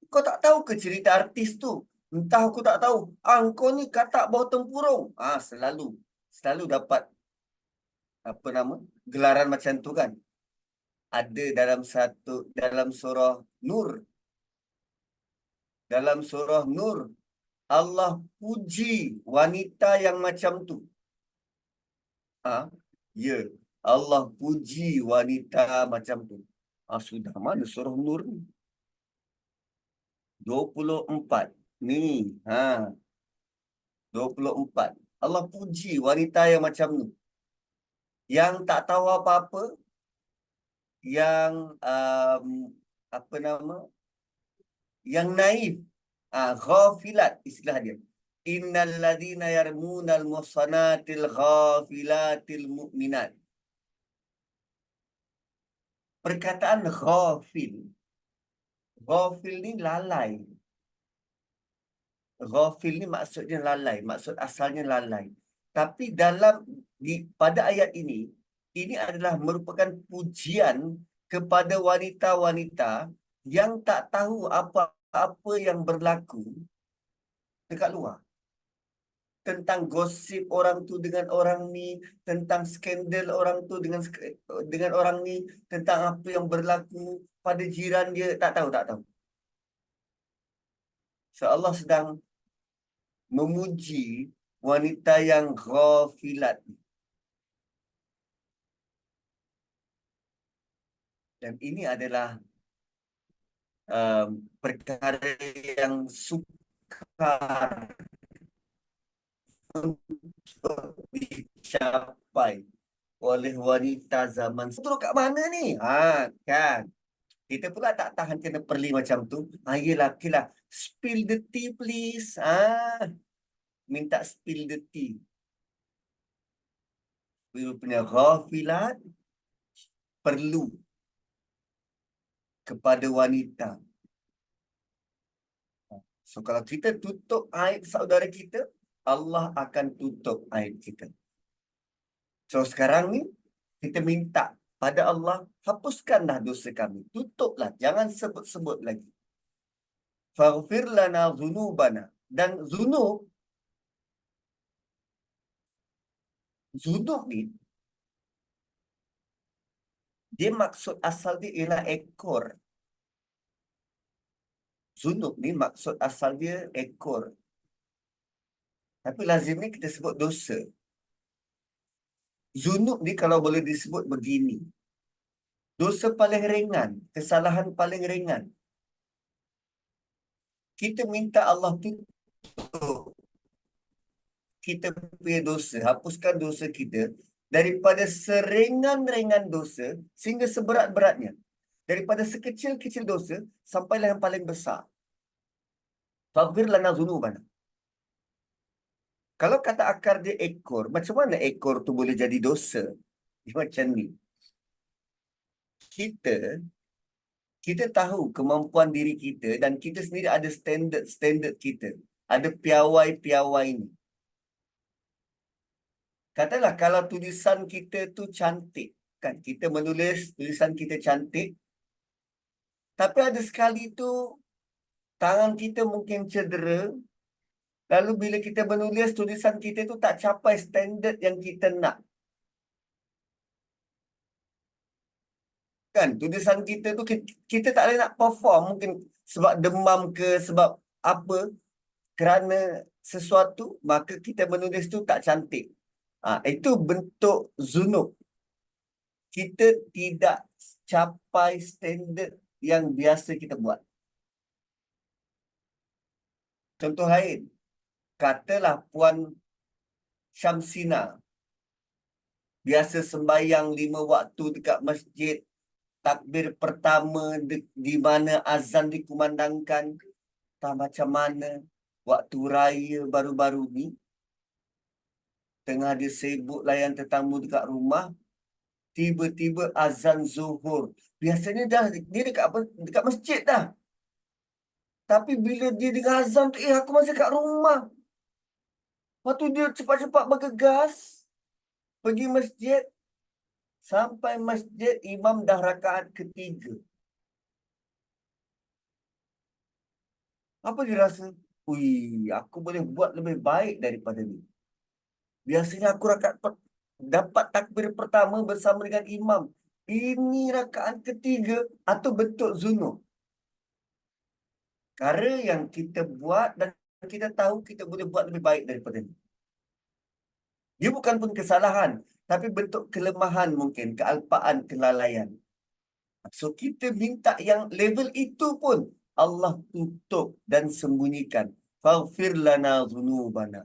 Kau tak tahu ke cerita artis tu? Entah aku tak tahu. Kau ni katak bau tempurung. Selalu dapat apa nama? Gelaran macam tu kan. Ada dalam surah Nur. Dalam surah Nur, Allah puji wanita yang macam tu. Ya. Allah puji wanita macam tu. Sudah mana surah Nur ni? 24. Ni, ha, 24. Allah puji wanita yang macam ni. Yang tak tahu apa-apa, yang apa nama? Yang naif, ghafilat istilah dia. Innal ladzina yarmunal muhsanatil ghafilatil mu'minat. Perkataan ghafil. Ghafil ni lalai. Ghafil ni maksudnya lalai. Maksud asalnya lalai. Tapi pada ayat ini adalah merupakan pujian kepada wanita-wanita yang tak tahu apa-apa yang berlaku dekat luar. Tentang gosip orang tu dengan orang ni, tentang skandal orang tu dengan orang ni, tentang apa yang berlaku pada jiran dia, tak tahu, tak tahu. So Allah sedang memuji wanita yang ghafilat. Dan ini adalah perkara yang sukar untuk dicapai oleh wanita zaman. Terus kat mana ni? Kan. Kita pula tak tahan kena perli macam tu. Yelah, okay lah. Spill the tea, please. Minta spill the tea. Bila punya ghafilat perlu kepada wanita. So, kalau kita tutup aib saudara kita, Allah akan tutup aib kita. So, sekarang ni, kita minta pada Allah, hapuskanlah dosa kami. Tutuplah. Jangan sebut-sebut lagi. Faghfir lana zunubana. Dan zunub ni, dia maksud asal dia ialah ekor. Zunub ni maksud asal dia ekor. Tapi lazimnya kita sebut dosa. Zunub ni kalau boleh disebut begini. Dosa paling ringan, kesalahan paling ringan. Kita minta Allah tutup kita punya dosa, hapuskan dosa kita daripada seringan-ringan dosa sehingga seberat-beratnya. Daripada sekecil-kecil dosa sampailah yang paling besar. Faghfir lana dzunubana. Kalau kata akar dia ekor, macam mana ekor tu boleh jadi dosa? Dia macam ni. Kita tahu kemampuan diri kita dan kita sendiri ada standard kita. Ada piawai-piawai ni. Katalah kalau tulisan kita tu cantik, kan? Kita menulis tulisan kita cantik, tapi ada sekali tu tangan kita mungkin cedera, lalu bila kita menulis tulisan kita tu tak capai standard yang kita nak. Kan? Tulisan kita tu kita tak boleh nak perform, mungkin sebab demam ke, sebab apa, kerana sesuatu, maka kita menulis tu tak cantik. Itu bentuk zunub. Kita tidak capai standard yang biasa kita buat. Contoh lain, katalah Puan Syamsina biasa sembahyang 5 waktu dekat masjid, takbir pertama di mana azan dikumandangkan, tak macam mana waktu raya baru-baru ni, tengah dia sibuk layan tetamu dekat rumah, tiba-tiba azan zuhur. Biasanya dia dekat masjid dah. Tapi bila dia dengar azan tu, aku masih kat rumah. Lepas tu dia cepat-cepat bergegas pergi masjid. Sampai masjid, imam dah rakaat ketiga. Apa dia rasa? Ui, aku boleh buat lebih baik daripada ni. Biasanya aku dapat takbir pertama bersama dengan imam. Ini rakaat ketiga atau bentuk zunub. Cara yang kita buat dan kita tahu kita boleh buat lebih baik daripada ni. Dia bukan pun kesalahan. tapi bentuk kelemahan mungkin, kealpaan, kelalaian. So kita minta yang level itu pun Allah tutup dan sembunyikan. Faghfir lana dzunubana.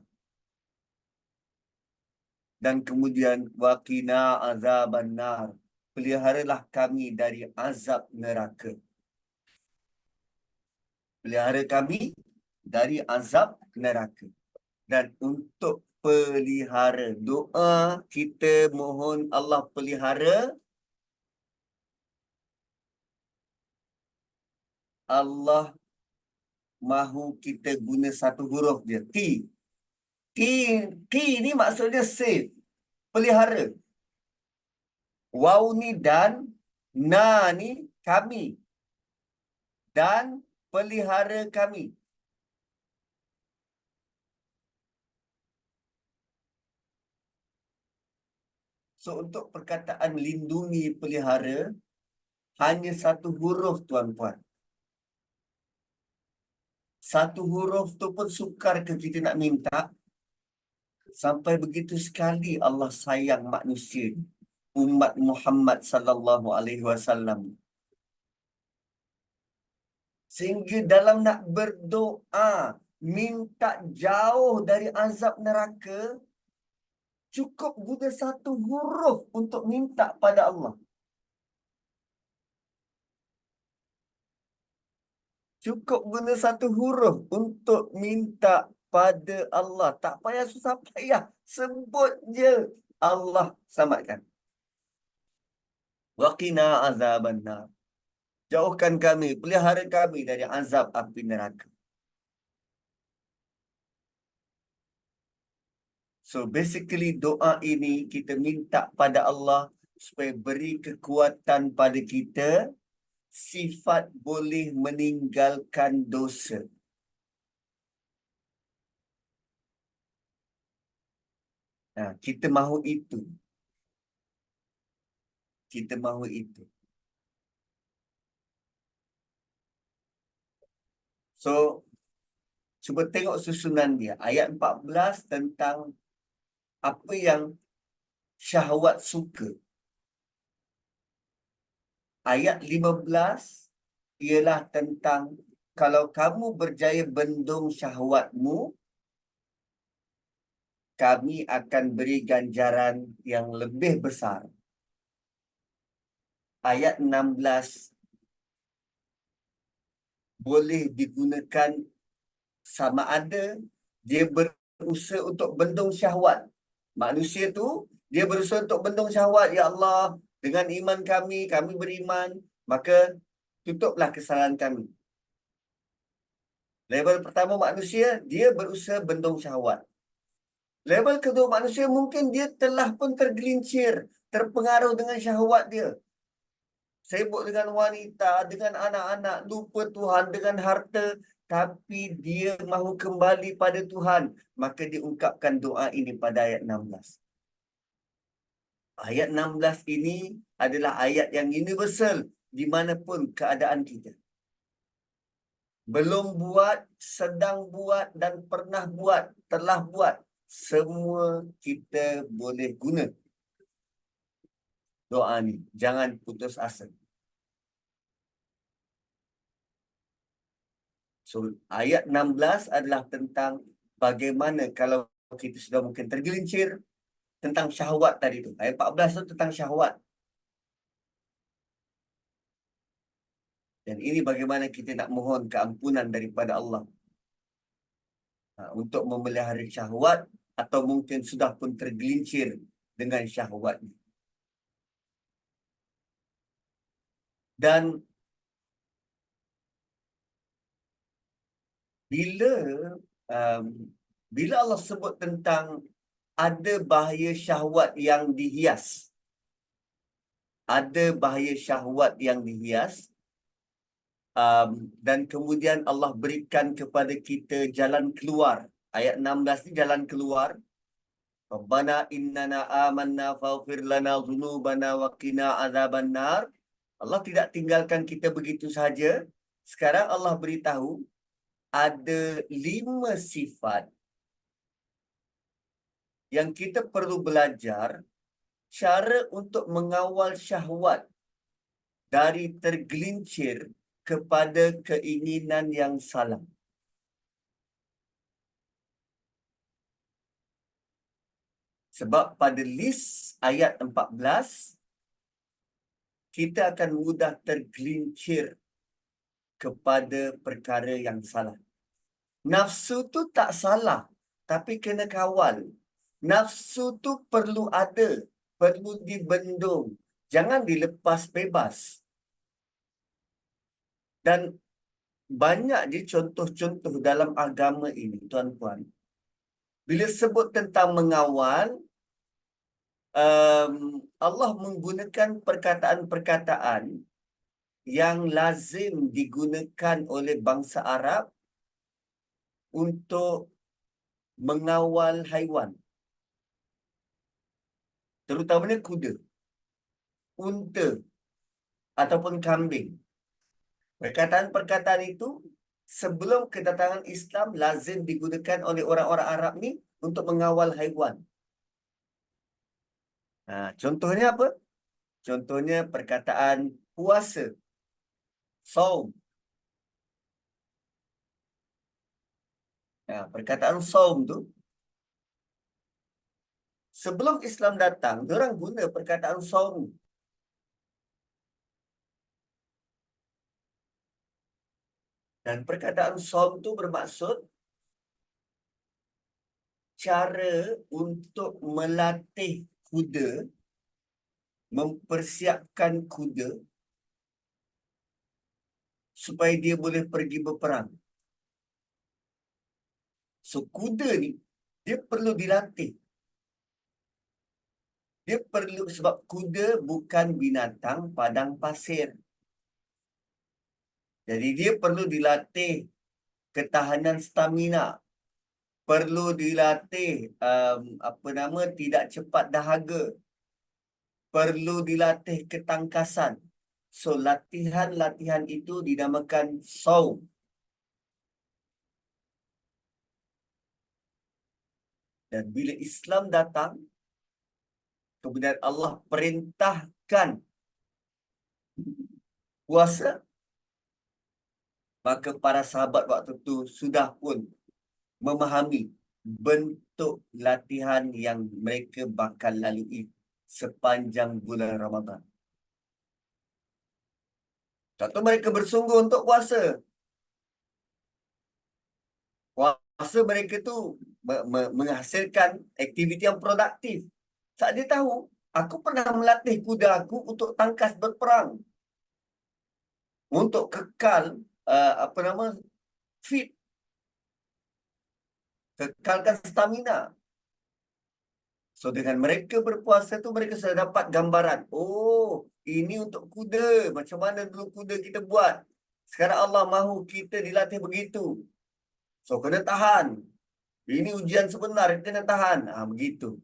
Dan kemudian waqina azabannar. Peliharalah kami dari azab neraka. Pelihara kami dari azab neraka. Dan untuk pelihara doa, kita mohon Allah pelihara. Allah mahu kita guna satu huruf dia. T. T, T ni maksudnya save. Pelihara. Waw ni dan. Na ni kami. Dan pelihara kami. So untuk perkataan lindungi, pelihara, hanya satu huruf tuan-tuan. Satu huruf tu pun sukar ke kita nak minta? Sampai begitu sekali Allah sayang manusia, umat Muhammad sallallahu alaihi wasallam. Sehingga dalam nak berdoa, minta jauh dari azab neraka, cukup guna satu huruf untuk minta pada Allah. Cukup guna satu huruf untuk minta pada Allah. Tak payah susah payah. Sebut je. Allah selamatkan. Waqina azabannar. Jauhkan kami, pelihara kami dari azab api neraka. So basically doa ini kita minta pada Allah supaya beri kekuatan pada kita, sifat boleh meninggalkan dosa. Nah, kita mahu itu. Kita mahu itu. So, cuba tengok susunan dia. Ayat 14 tentang apa yang syahwat suka. Ayat 15 ialah tentang kalau kamu berjaya bendung syahwatmu, kami akan beri ganjaran yang lebih besar. Ayat 16 boleh digunakan sama ada dia berusaha untuk bendung syahwat. Manusia tu, dia berusaha untuk bendung syahwat. Ya Allah, dengan iman kami beriman, maka tutuplah kesalahan kami. Level pertama manusia, dia berusaha bendung syahwat. Level kedua manusia, mungkin dia telah pun tergelincir, terpengaruh dengan syahwat dia. Sibuk dengan wanita, dengan anak-anak, lupa Tuhan, dengan harta. Tapi dia mahu kembali pada Tuhan. Maka diungkapkan doa ini pada ayat 16. Ayat 16 ini adalah ayat yang universal di manapun keadaan kita. Belum buat, sedang buat dan pernah buat, telah buat. Semua kita boleh guna doa ni. Jangan putus asa. So, ayat 16 adalah tentang bagaimana kalau kita sudah mungkin tergelincir tentang syahwat tadi tu. Ayat 14 tu tentang syahwat. Dan ini bagaimana kita nak mohon keampunan daripada Allah untuk memelihara syahwat atau mungkin sudah pun tergelincir dengan syahwat. Dan bila um, bila Allah sebut tentang ada bahaya syahwat yang dihias, ada bahaya syahwat yang dihias, dan kemudian Allah berikan kepada kita jalan keluar. Ayat 16 ni jalan keluar. Rabbana innana amanna faghfir lana dhunubana wa qina azabannar. Allah tidak tinggalkan kita begitu sahaja. Sekarang Allah beritahu ada 5 sifat yang kita perlu belajar cara untuk mengawal syahwat dari tergelincir kepada keinginan yang salah. Sebab pada list ayat 14, kita akan mudah tergelincir kepada perkara yang salah. Nafsu tu tak salah, tapi kena kawal. Nafsu tu perlu ada, perlu dibendung. Jangan dilepas bebas. Dan banyak je contoh-contoh dalam agama ini, tuan-tuan. Bila sebut tentang mengawal, Allah menggunakan perkataan-perkataan yang lazim digunakan oleh bangsa Arab untuk mengawal haiwan, terutamanya kuda, unta ataupun kambing. Perkataan-perkataan itu sebelum kedatangan Islam lazim digunakan oleh orang-orang Arab ni untuk mengawal haiwan. Contohnya apa? Contohnya perkataan puasa, saum. Perkataan saum tu, sebelum Islam datang, diorang guna perkataan saum. Dan perkataan saum tu bermaksud cara untuk melatih kuda, mempersiapkan kuda supaya dia boleh pergi berperang. So, kuda ni, dia perlu dilatih. Dia perlu, sebab kuda bukan binatang padang pasir. Jadi dia perlu dilatih ketahanan stamina. Perlu dilatih tidak cepat dahaga. Perlu dilatih ketangkasan. So, latihan-latihan itu dinamakan saum. Dan bila Islam datang, kemudian Allah perintahkan puasa, maka para sahabat waktu itu sudah pun memahami bentuk latihan yang mereka bakal lalui sepanjang bulan Ramadan. Contoh, mereka bersungguh untuk puasa. Puasa mereka tu menghasilkan aktiviti yang produktif. Saat dia tahu, aku pernah melatih kuda aku untuk tangkas berperang. Untuk kekal, fit. Kekalkan stamina. So, dengan mereka berpuasa tu, mereka sudah dapat gambaran. Oh, ini untuk kuda. Macam mana dulu kuda kita buat. Sekarang Allah mahu kita dilatih begitu. So, kena tahan. Ini ujian sebenar, kena tahan. Begitu.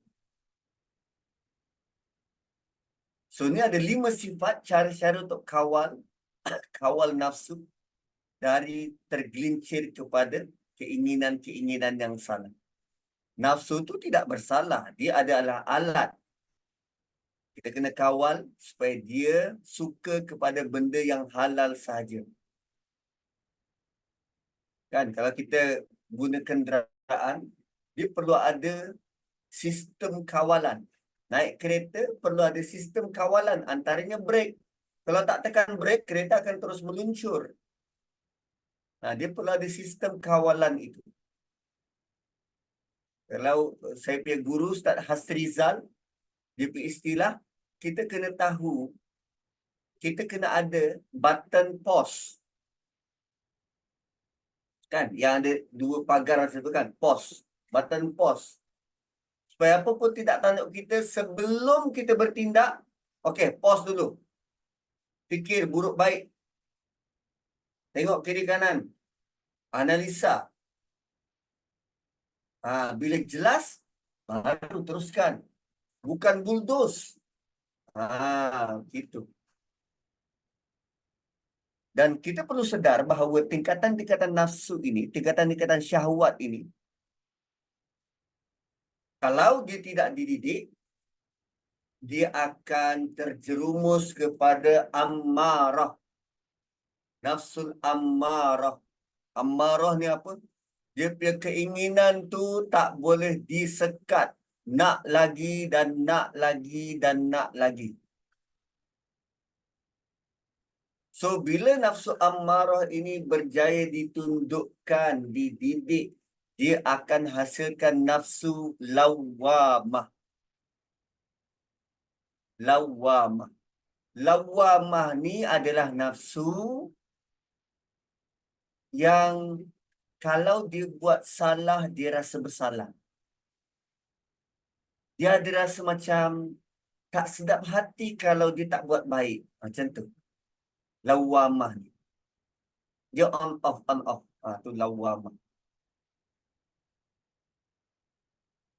So, ni ada 5 sifat cara-cara untuk kawal nafsu dari tergelincir kepada keinginan-keinginan yang salah. Nafsu tu tidak bersalah. Dia adalah alat. Kita kena kawal supaya dia suka kepada benda yang halal sahaja. Kan, kalau kita guna kenderaan, dia perlu ada sistem kawalan. Naik kereta perlu ada sistem kawalan, antaranya brek. Kalau tak tekan brek, kereta akan terus meluncur. Dia perlu ada sistem kawalan itu. Kalau saya punya guru Ustaz Hasrizal, dia punya istilah, kita kena tahu, kita kena ada button pause. Kan, yang ada 2 pagar situ kan, pause. Button pause. Supaya apa pun tidak tanduk kita sebelum kita bertindak, okey, pause dulu. Fikir buruk baik. Tengok kiri kanan. Analisa. Bila jelas, baru teruskan. Bukan bulldoze. Gitu. Dan kita perlu sedar bahawa tingkatan-tingkatan nafsu ini, tingkatan-tingkatan syahwat ini, kalau dia tidak dididik, dia akan terjerumus kepada ammarah. Nafsul ammarah. Ammarah ni apa? Dia punya keinginan tu tak boleh disekat. Nak lagi dan nak lagi dan nak lagi. So, bila nafsu ammarah ini berjaya ditundukkan, dididik, dia akan hasilkan nafsu lawamah. Lawamah. Lawamah ni adalah nafsu yang kalau dia buat salah, dia rasa bersalah. Dia ada rasa macam tak sedap hati kalau dia tak buat baik. Macam tu. Lawamah ni. Dia on off, on off. Tu lawamah.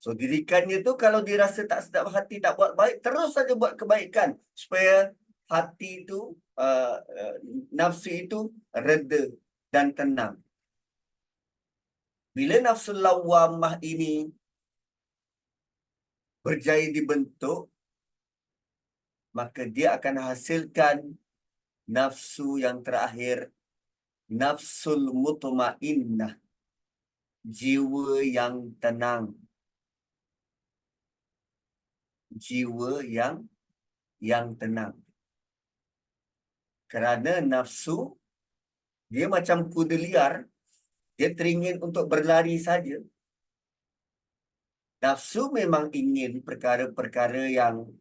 So, dirikannya tu kalau dia rasa tak sedap hati, tak buat baik, terus saja buat kebaikan. Supaya hati tu, nafsu itu reda dan tenang. Bila nafsu lawamah ini berjaya dibentuk, maka dia akan hasilkan nafsu yang terakhir, nafsul mutmainnah, jiwa yang tenang. Jiwa yang tenang. Kerana nafsu, dia macam kuda liar, dia teringin untuk berlari saja. Nafsu memang ingin perkara-perkara yang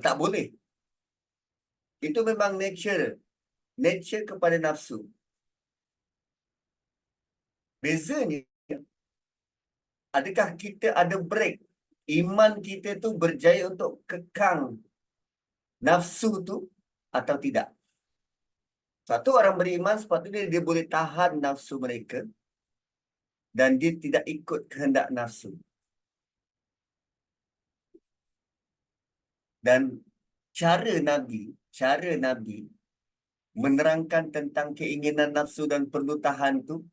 tak boleh. Itu memang nature kepada nafsu. Bezanya, adakah kita ada break? Iman kita tu berjaya untuk kekang nafsu tu atau tidak? Satu orang beriman sepatutnya dia boleh tahan nafsu mereka dan dia tidak ikut kehendak nafsu. Dan cara Nabi menerangkan tentang keinginan nafsu dan perlu tahan tu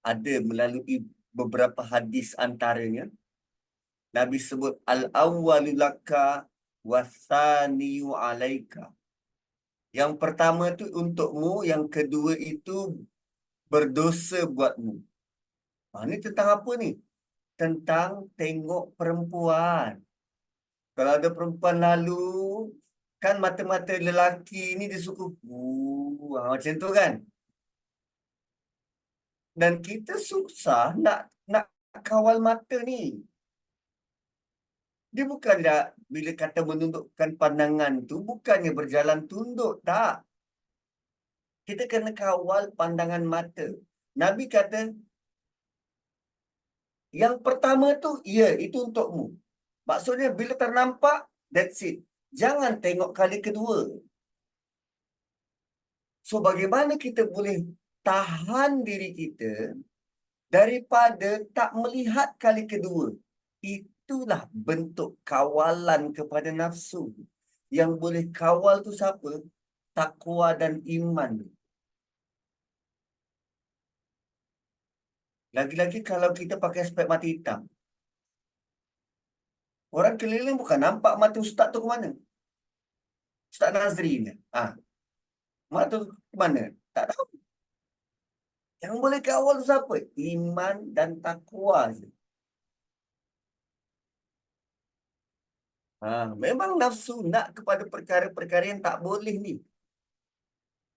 ada melalui beberapa hadis, antaranya Nabi sebut al-awwalu laka wasaniyu alaika. Yang pertama tu untukmu, yang kedua itu berdosa buatmu. Ini tentang apa ni? Tentang tengok perempuan. Kalau ada perempuan lalu, kan mata-mata lelaki ni dia suka macam tu kan. Dan kita susah nak kawal mata ni. Dia bukan bila kata menundukkan pandangan tu, bukannya berjalan tunduk, tak. Kita kena kawal pandangan mata. Nabi kata, yang pertama tu, ya, itu untukmu. Maksudnya bila ternampak, that's it. Jangan tengok kali kedua. So, bagaimana kita boleh tahan diri kita daripada tak melihat kali kedua? Itulah bentuk kawalan kepada nafsu. Yang boleh kawal tu siapa? Takwa dan iman. Lagi-lagi kalau kita pakai spek mata hitam. Orang keliling bukan nampak mata ustaz tu ke mana. Ustaz Nazri ni. Mata tu ke mana? Tak tahu. Yang boleh kawal tu siapa? Iman dan takwa je. Memang nafsu nak kepada perkara-perkara yang tak boleh ni.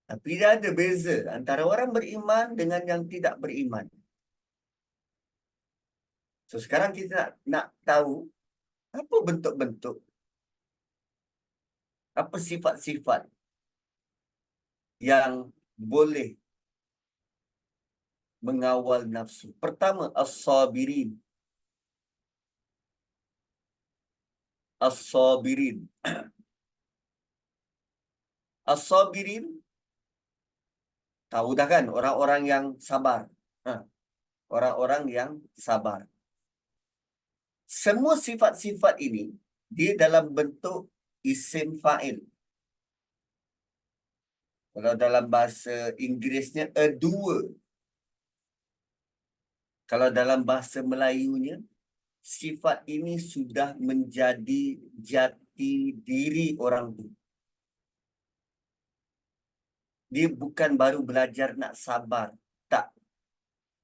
Tapi dia ada beza antara orang beriman dengan yang tidak beriman. So sekarang kita nak tahu apa bentuk-bentuk, apa sifat-sifat yang boleh mengawal nafsu. Pertama, as-sabirin. As-sabirin. As-sabirin, tahu dah kan, orang-orang yang sabar. Orang-orang yang sabar. Semua sifat-sifat ini, dia dalam bentuk isim fa'il. Kalau dalam bahasa Inggerisnya, a doer. Kalau dalam bahasa Melayunya, sifat ini sudah menjadi jati diri orang tu. Dia bukan baru belajar nak sabar. Tak.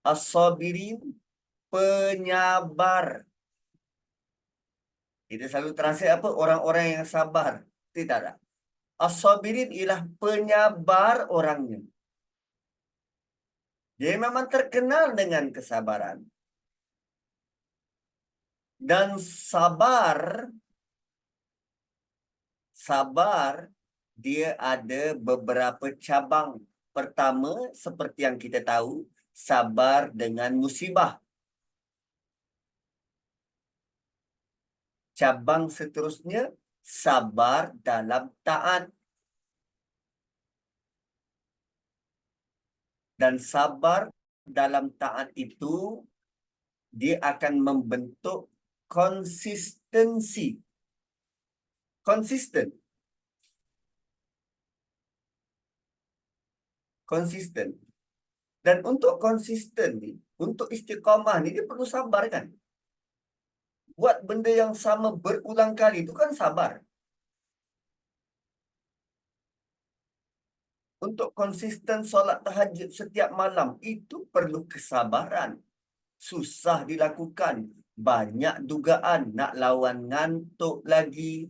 As-sabirin, penyabar. Kita selalu translate apa? Orang-orang yang sabar. Tidak tak? As-sabirin ialah penyabar orangnya. Dia memang terkenal dengan kesabaran. Dan sabar dia ada beberapa cabang. Pertama, seperti yang kita tahu, sabar dengan musibah. Cabang seterusnya, sabar dalam taat. Dan sabar dalam taat itu, dia akan membentuk konsistensi. Konsisten. Konsisten. Dan untuk konsisten ni, untuk istiqamah ni, dia perlu sabar kan? Buat benda yang sama berulang kali itu kan sabar. Untuk konsisten solat tahajud setiap malam, itu perlu kesabaran. Susah dilakukan. Banyak dugaan. Nak lawan ngantuk lagi.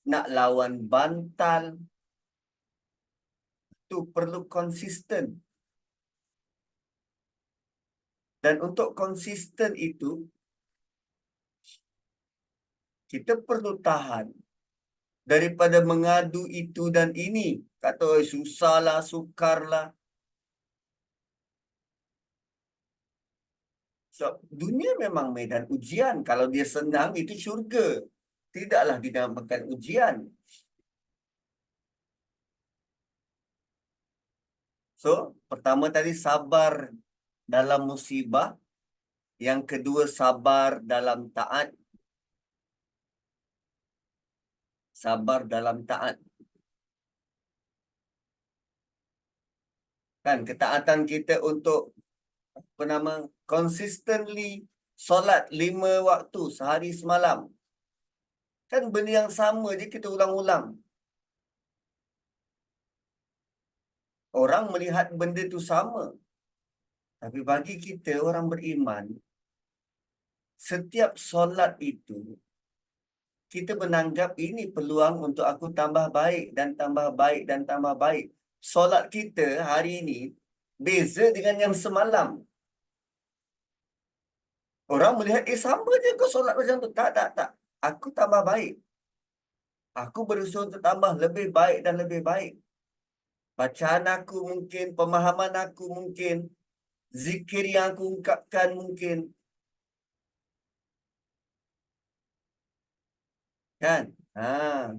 Nak lawan bantal. Itu perlu konsisten. Dan untuk konsisten itu, kita perlu tahan daripada mengadu itu dan ini. Kata, "Oi, susahlah, sukarlah." So, dunia memang medan ujian. Kalau dia senang, itu syurga. Tidaklah dinamakan ujian. So, pertama tadi sabar dalam musibah. Yang kedua, sabar dalam taat. Sabar dalam taat. Kan, ketaatan kita untuk apa nama, consistently solat 5 waktu sehari semalam. Kan benda yang sama je kita ulang-ulang. Orang melihat benda tu sama. Tapi bagi kita orang beriman, setiap solat itu, kita menanggap ini peluang untuk aku tambah baik dan tambah baik dan tambah baik. Solat kita hari ini beza dengan yang semalam. Orang melihat, sama je kau solat macam tu. Tak, tak, tak. Aku tambah baik. Aku berusaha untuk tambah lebih baik dan lebih baik. Bacaan aku mungkin, pemahaman aku mungkin, zikir yang aku ungkapkan mungkin. Kan? Ha.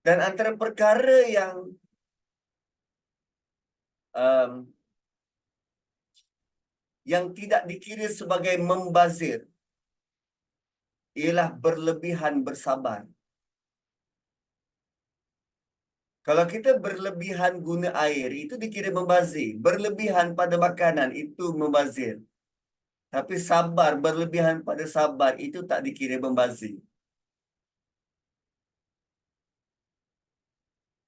Dan antara perkara um, yang tidak dikira sebagai membazir ialah berlebihan bersabar. Kalau kita berlebihan guna air, itu dikira membazir. Berlebihan pada makanan, itu membazir. Tapi sabar, berlebihan pada sabar, itu tak dikira membazir.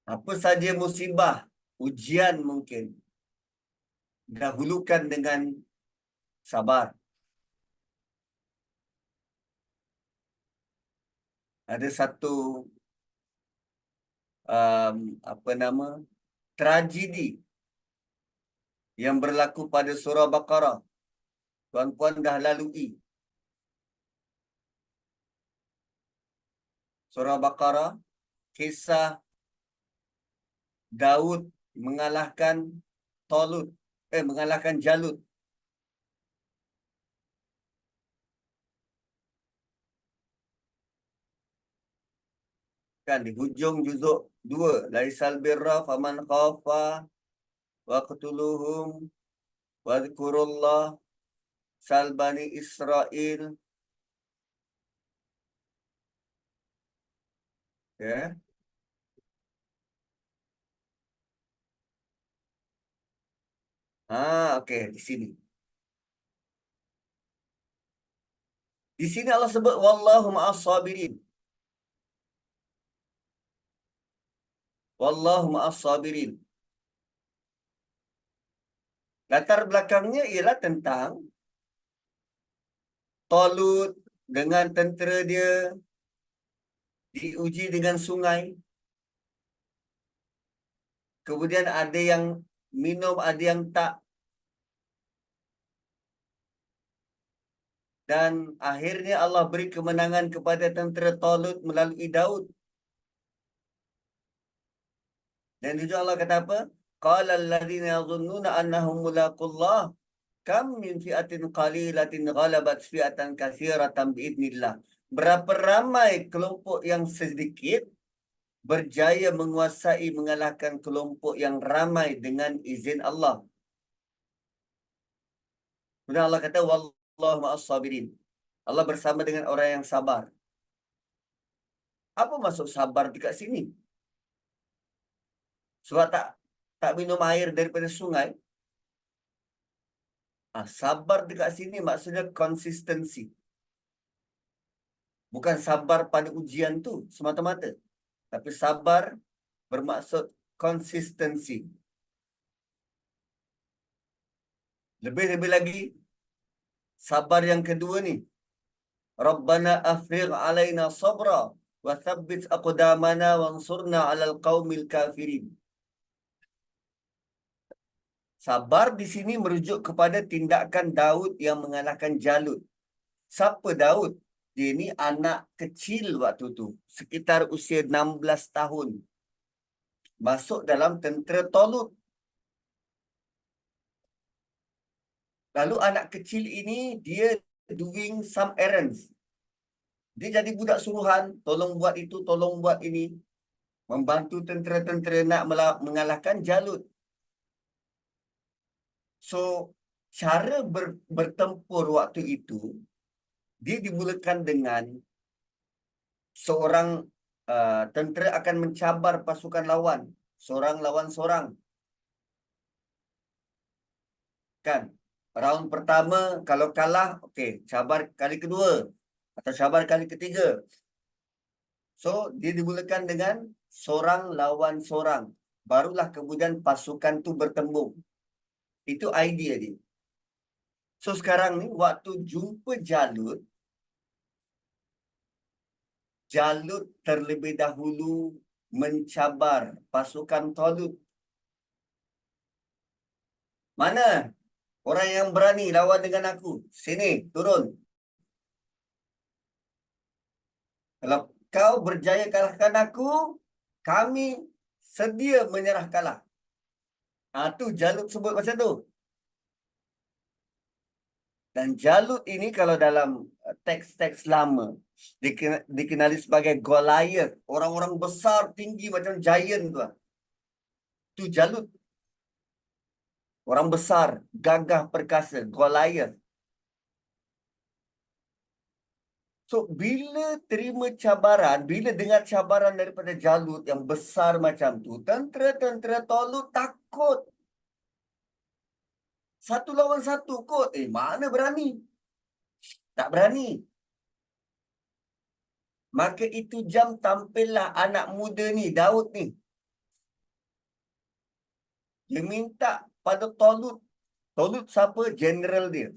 Apa saja musibah, ujian mungkin, dahulukan dengan sabar. Ada satu apa nama, tragedi yang berlaku pada surah Baqarah. Tuan-puan dah lalui. Surah Baqarah, kisah Daud mengalahkan Talut, mengalahkan Jalut. Kan di hujung juzuk 2, laisal birra faman khafa waqtuluhum wadhkurullah salbani Israel. Ya. Okey, di sini. Di sini Allah sebut wallahu ma'as sabirin. Wallahu ma'as sabirin. Latar belakangnya ialah tentang Talut dengan tentera dia diuji dengan sungai. Kemudian ada yang minum, ada yang tak. Dan akhirnya Allah beri kemenangan kepada tentera Talut melalui Daud. Dan juga Allah kata apa? Qala alladhina yadhunnuna annahum mulaqullah kam min fi'atin qalilatin ghalabat fi'atan katsiratan biidznillah. Berapa ramai kelompok yang sedikit berjaya menguasai mengalahkan kelompok yang ramai dengan izin Allah. Kemudian Allah kata wallahu ma'as sabirin. Allah bersama dengan orang yang sabar. Apa maksud sabar dekat sini? Sebab tak minum air daripada sungai. Sabar dekat sini maksudnya konsistensi. Bukan sabar pada ujian tu semata-mata. Tapi sabar bermaksud konsistensi. Lebih-lebih lagi, sabar yang kedua ni. Rabbana afrigh alaina sabra wa thabbit aqdamana wansurna 'alal qaumil kafirin. Sabar di sini merujuk kepada tindakan Daud yang mengalahkan Jalut. Siapa Daud? Dia ni anak kecil waktu tu. Sekitar usia 16 tahun. Masuk dalam tentera Talut. Lalu anak kecil ini dia doing some errands. Dia jadi budak suruhan. Tolong buat itu, tolong buat ini. Membantu tentera-tentera nak mengalahkan Jalut. So, cara bertempur waktu itu, dia dimulakan dengan seorang tentera akan mencabar pasukan lawan. Seorang lawan seorang. Kan? Round pertama, kalau kalah, okey, cabar kali kedua. Atau cabar kali ketiga. So, dia dimulakan dengan seorang lawan seorang. Barulah kemudian pasukan tu bertembung. Itu idea dia. So, sekarang ni, waktu jumpa Jalut, Jalut terlebih dahulu mencabar pasukan Talut. Mana orang yang berani lawan dengan aku? Sini, turun. Kalau kau berjaya kalahkan aku, kami sedia menyerah kalah. Tu Jalut sebut macam tu. Dan Jalut ini kalau dalam teks-teks lama dikenali sebagai Goliath. Orang-orang besar, tinggi macam giant tu. Tu Jalut. Orang besar, gagah perkasa, Goliath. So, bila terima cabaran, bila dengar cabaran daripada Jalut yang besar macam tu, tentera-tentera Talut takut. Satu lawan satu kot. Mana berani? Tak berani. Maka itu jam tampillah anak muda ni, Daud ni. Dia minta pada Talut. Talut siapa? General dia.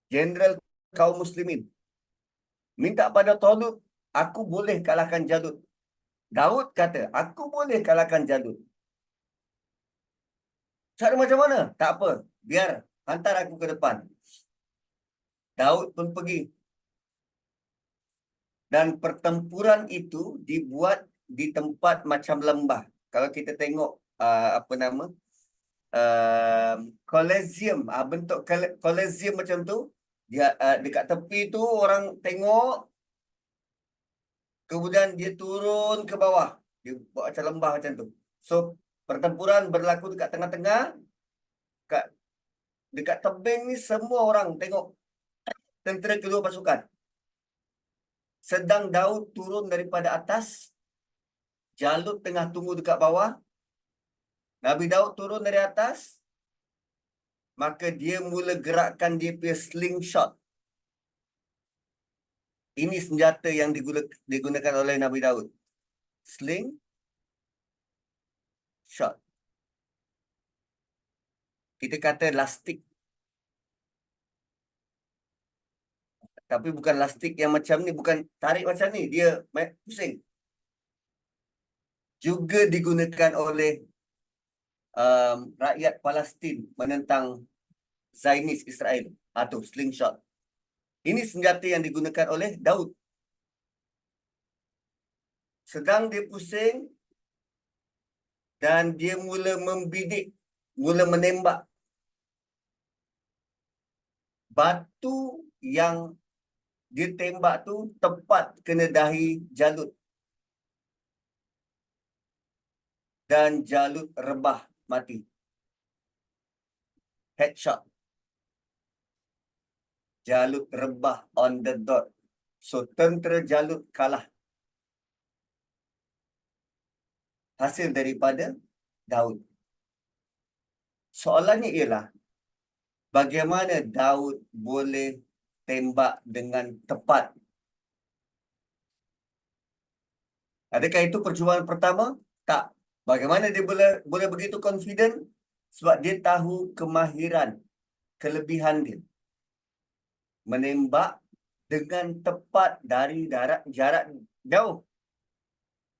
General kaum muslimin. Minta pada Talut, aku boleh kalahkan Jalut. Daud kata, aku boleh kalahkan Jalut. Cara macam mana? Tak apa. Biar hantar aku ke depan. Daud pun pergi. Dan pertempuran itu dibuat di tempat macam lembah. Kalau kita tengok apa nama? Colosseum. Bentuk Colosseum macam tu. Dia dekat tepi tu orang tengok. Kemudian dia turun ke bawah. Dia buat macam lembah macam tu. So, pertempuran berlaku dekat tengah-tengah. Dekat tebing ni semua orang tengok tentera kedua pasukan. Sedang Daud turun daripada atas. Jalut tengah tunggu dekat bawah. Nabi Daud turun dari atas. Maka dia mula gerakkan dia punya slingshot. Ini senjata yang digunakan oleh Nabi Daud. Sling, shot. Kita kata lastik. Tapi bukan lastik yang macam ni. Bukan tarik macam ni. Dia pusing. Juga digunakan oleh rakyat Palestin menentang Zionis Israel. Atau slingshot. Ini senjata yang digunakan oleh Daud. Sedang dia pusing dan dia mula membidik, mula menembak. Batu yang dia tembak tu tepat kena dahi Jalut. Dan Jalut rebah mati. Headshot. Jalut rebah on the dot. So tentera Jalut kalah. Hasil daripada Daud. Soalannya ialah, bagaimana Daud boleh tembak dengan tepat? Adakah itu percubaan pertama? Tak. Bagaimana dia boleh begitu confident? Sebab dia tahu kemahiran, kelebihan dia. Menembak dengan tepat dari jarak jauh.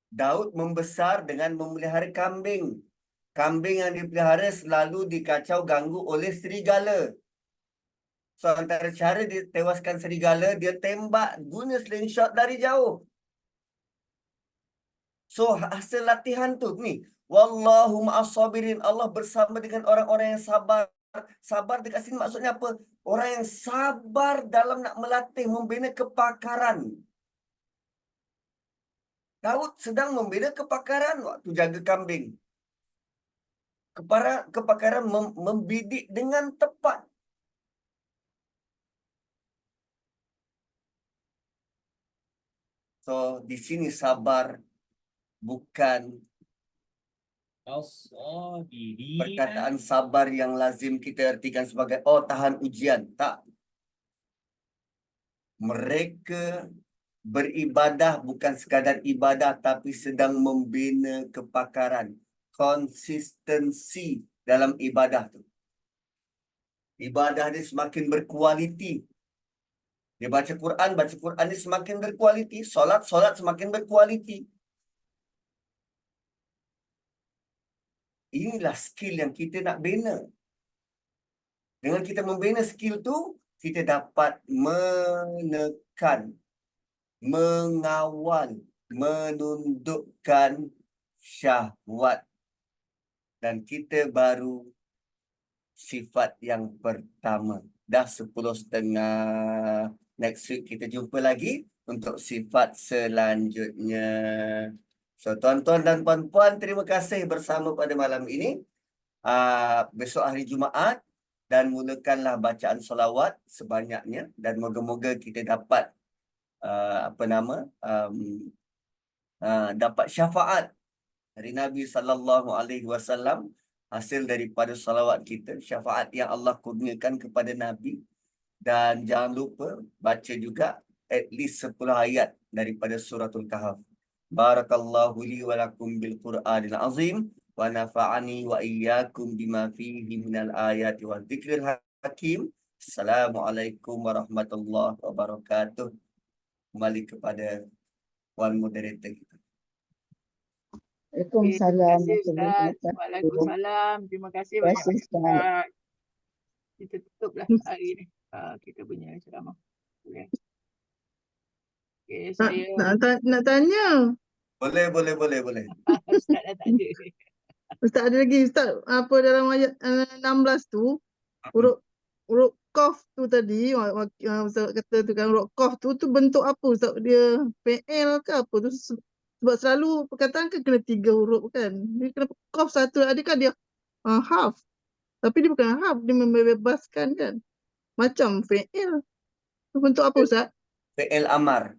Daud membesar dengan memelihara kambing. Kambing yang dipelihara selalu dikacau ganggu oleh serigala. So, antara cara dia tewaskan serigala, dia tembak guna slingshot dari jauh. So, hasil latihan tu ni. Wallahu ma'as sabirin. Allah bersama dengan orang-orang yang sabar. Sabar dekat sini maksudnya apa? Orang yang sabar dalam nak melatih, membina kepakaran. Daud sedang membina kepakaran waktu jaga kambing. Kepakaran membidik dengan tepat. So, di sini sabar bukan perkataan sabar yang lazim kita artikan sebagai tahan ujian. Tak. Mereka beribadah bukan sekadar ibadah tapi sedang membina kepakaran. Konsistensi dalam ibadah tu. Ibadah dia semakin berkualiti. Dia baca Quran dia semakin berkualiti. Solat semakin berkualiti. Inilah skill yang kita nak bina. Dengan kita membina skill tu, kita dapat menekan, mengawal, menundukkan syahwat. Dan kita baru sifat yang pertama. Dah 10:30. Next week kita jumpa lagi untuk sifat selanjutnya. So, tuan-tuan dan puan-puan, terima kasih bersama pada malam ini. Besok hari Jumaat dan mulakanlah bacaan solawat sebanyaknya dan moga-moga kita dapat dapat syafaat dari Nabi SAW hasil daripada salawat kita, syafaat yang Allah kurniakan kepada Nabi. Dan jangan lupa baca juga at least 10 ayat daripada suratul Kahf. Barakallahu li wa lakum bil Qur'anil azim wa nafa'ani wa iyyakum bima fihi minal ayati wa dzikril hakim. Assalamualaikum warahmatullahi wabarakatuh. Kembali kepada Puan Moderator kita. Waalaikumsalam. Waalaikumsalam. Terima kasih banyak Ustaz. Kita tutuplah hari ini kita punya ceramah. Okay, saya Nak tanya. Boleh. Ustaz dah tak ada. Ustaz ada lagi. Ustaz, apa dalam ayat 16 tu, huruf Qaf tu tadi, Ustaz kata tu kan, huruf Qaf tu bentuk apa Ustaz? Dia PL ke apa tu? Sebab selalu perkataan kan kena 3 huruf kan. Dia kenapa Qaf satu? Adakah dia half? Tapi dia bukan half, dia membebaskan kan. Macam PL. Bentuk apa Ustaz? PL Amar.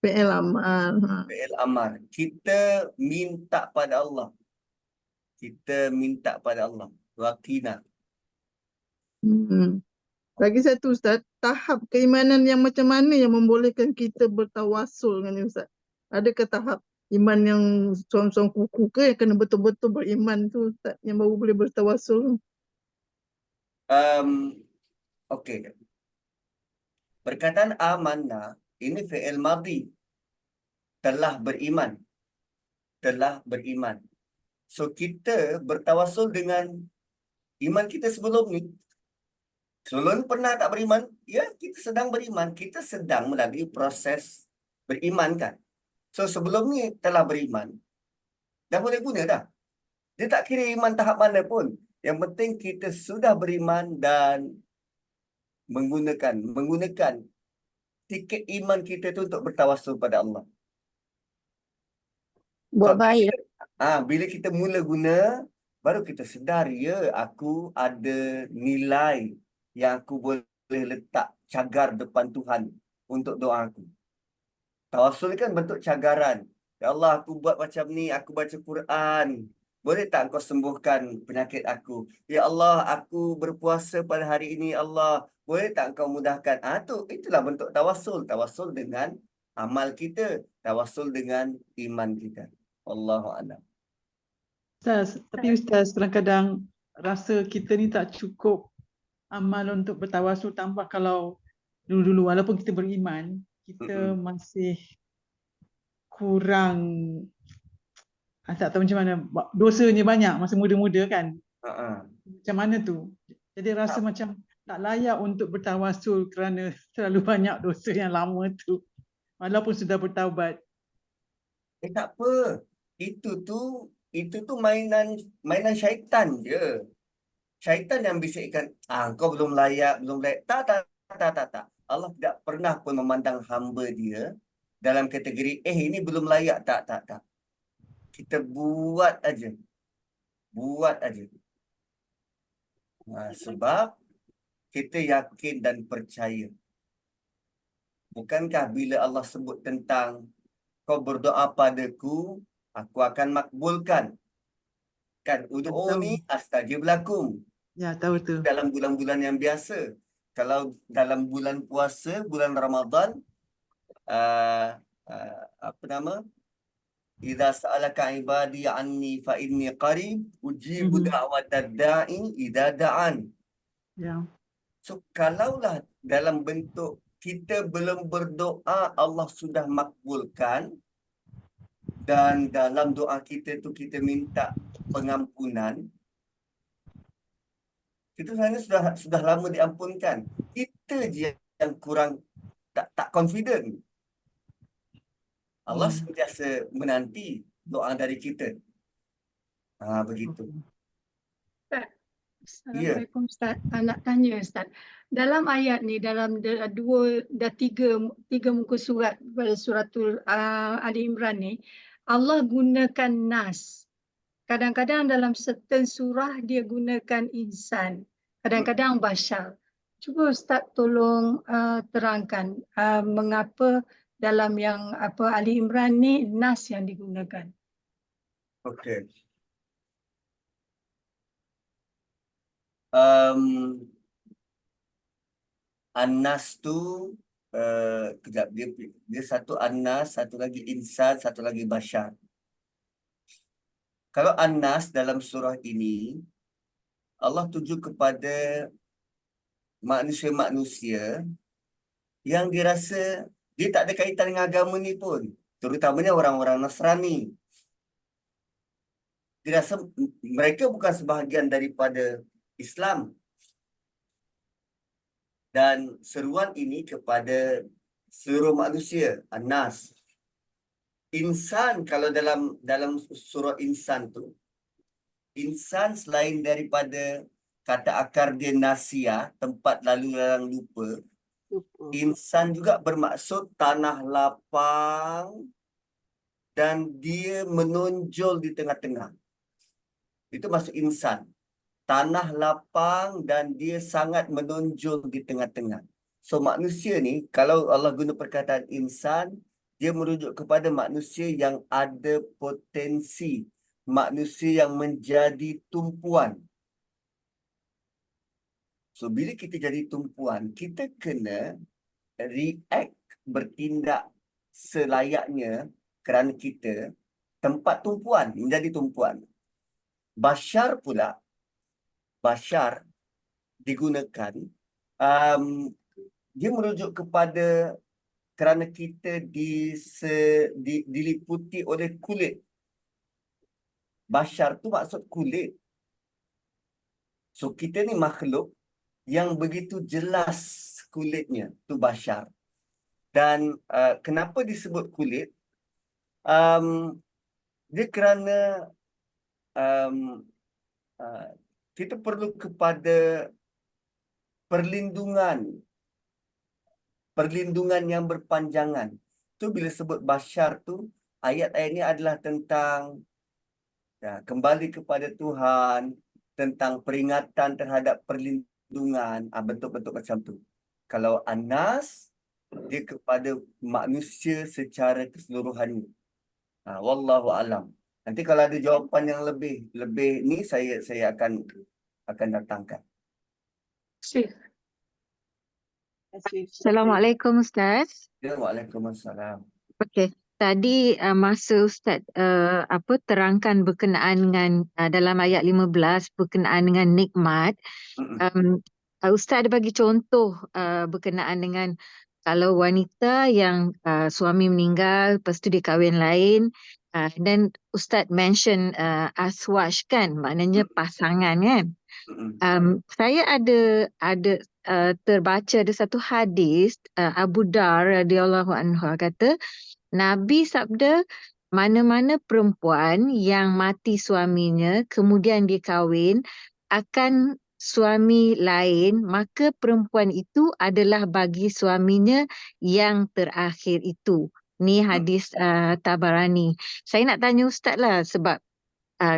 PL Amar. PL Amar. Kita minta pada Allah. Wakina. Lagi satu Ustaz. tahap keimanan yang macam mana yang membolehkan kita bertawasul dengan ni, Ustaz? Adakah tahap iman yang seorang-seorang kuku ke yang kena betul-betul beriman tu, Ustaz, yang baru boleh bertawasul? Okey. Perkataan amanah ini fi'il madhi, telah beriman. Telah beriman. So kita bertawasul dengan iman kita sebelum ni. Sebelum ni pernah tak beriman? Ya, kita sedang beriman. Kita sedang melalui proses beriman kan. So sebelum ni telah beriman. Dah boleh guna dah. Dia tak kira iman tahap mana pun. Yang penting kita sudah beriman dan menggunakan tiket iman kita tu untuk bertawasul pada Allah. Buat baik. Bila kita mula guna, baru kita sedar, ya, aku ada nilai yang aku boleh letak cagar depan Tuhan untuk doa aku. Tawasul kan bentuk cagaran. Ya Allah, aku buat macam ni, aku baca Quran. Boleh tak kau sembuhkan penyakit aku? Ya Allah, aku berpuasa pada hari ini, Allah. Boleh tak kau mudahkan? Itulah bentuk tawasul. Tawasul dengan amal kita. Tawasul dengan iman kita. Allahu'alam. Ustaz, tapi Ustaz kadang-kadang rasa kita ni tak cukup amal untuk bertawasul, tambah kalau dulu-dulu walaupun kita beriman, kita masih kurang, tak tahu macam mana, dosanya banyak masa muda-muda kan. Macam mana tu? Jadi rasa macam tak layak untuk bertawasul kerana terlalu banyak dosa yang lama tu, walaupun sudah bertaubat. Tak apa. Itu tu mainan syaitan je. Syaitan yang bisikkan, kau belum layak. Tak. Allah tidak pernah pun memandang hamba dia dalam kategori, ini belum layak. Tak. Kita buat aja. Sebab kita yakin dan percaya. Bukankah bila Allah sebut tentang kau berdoa padaku, aku akan makbulkan. Kan, ud'uni astajib lakum. Ya, tahu tu. Dalam bulan-bulan yang biasa. Kalau dalam bulan puasa, bulan Ramadan, Idza sa'alaka ibadi anni fa inni qarib ujibu da'watad da'i idza da'an. Ya. So kalaulah dalam bentuk kita belum berdoa, Allah sudah makbulkan, dan dalam doa kita tu kita minta pengampunan, itu sebenarnya sudah lama diampunkan. Kita je yang kurang tak confident. Allah sentiasa menanti doa dari kita. Begitu. Assalamualaikum Ustaz. Nak tanya Ustaz. Dalam ayat ni, dalam tiga muka surat pada suratul Ali Imran ni, Allah gunakan nas. Kadang-kadang dalam certain surah dia gunakan insan. Kadang-kadang bashar. Cuba Ustaz tolong terangkan mengapa dalam yang Ali Imran ni nas yang digunakan. Okey. An-nas tu kejap, dia satu an-nas, satu lagi insan, satu lagi bashar. Kalau an-nas dalam surah ini, Allah tuju kepada manusia-manusia yang dirasa dia tak ada kaitan dengan agama ni pun, terutamanya orang-orang Nasrani. Dirasa mereka bukan sebahagian daripada Islam. Dan seruan ini kepada seluruh manusia, an-nas. Insan, kalau dalam surah insan tu, insan selain daripada kata akar dia nasia, tempat lalu lalang lupa, insan juga bermaksud tanah lapang dan dia menonjol di tengah-tengah. Itu maksud insan. Tanah lapang dan dia sangat menonjol di tengah-tengah. So manusia ni, kalau Allah guna perkataan insan, dia merujuk kepada manusia yang ada potensi, manusia yang menjadi tumpuan. So bila kita jadi tumpuan, kita kena react, bertindak selayaknya kerana kita tempat tumpuan, menjadi tumpuan. Bashar pula, bashar digunakan, dia merujuk kepada kerana kita diliputi oleh kulit. Bashar tu maksud kulit. So kita ni makhluk yang begitu jelas kulitnya, tu bashar. Dan kenapa disebut kulit? Dia kerana kita perlu kepada perlindungan yang berpanjangan. Tu bila sebut bashar tu, ayat-ayat ni adalah tentang kembali kepada Tuhan, tentang peringatan terhadap perlindungan, bentuk-bentuk macam tu. Kalau Anas, dia kepada manusia secara keseluruhannya. Wallahu alam. Nanti kalau ada jawapan yang lebih ni, saya akan datangkan. Syekh. Assalamualaikum Ustaz. Ya, waalaikumsalam. Okey, tadi masa Ustaz terangkan berkenaan dengan dalam ayat 15 berkenaan dengan nikmat, Ustaz ada bagi contoh berkenaan dengan kalau wanita yang suami meninggal, lepas tu dia kahwin lain, dan Ustaz mention azwaj kan, maknanya pasangan kan. Saya ada terbaca ada satu hadis Abu Dar radhiyallahu anhu kata Nabi sabda mana-mana perempuan yang mati suaminya kemudian dia kahwin akan suami lain, maka perempuan itu adalah bagi suaminya yang terakhir itu. Ni hadis Tabarani. Saya nak tanya Ustaz lah sebab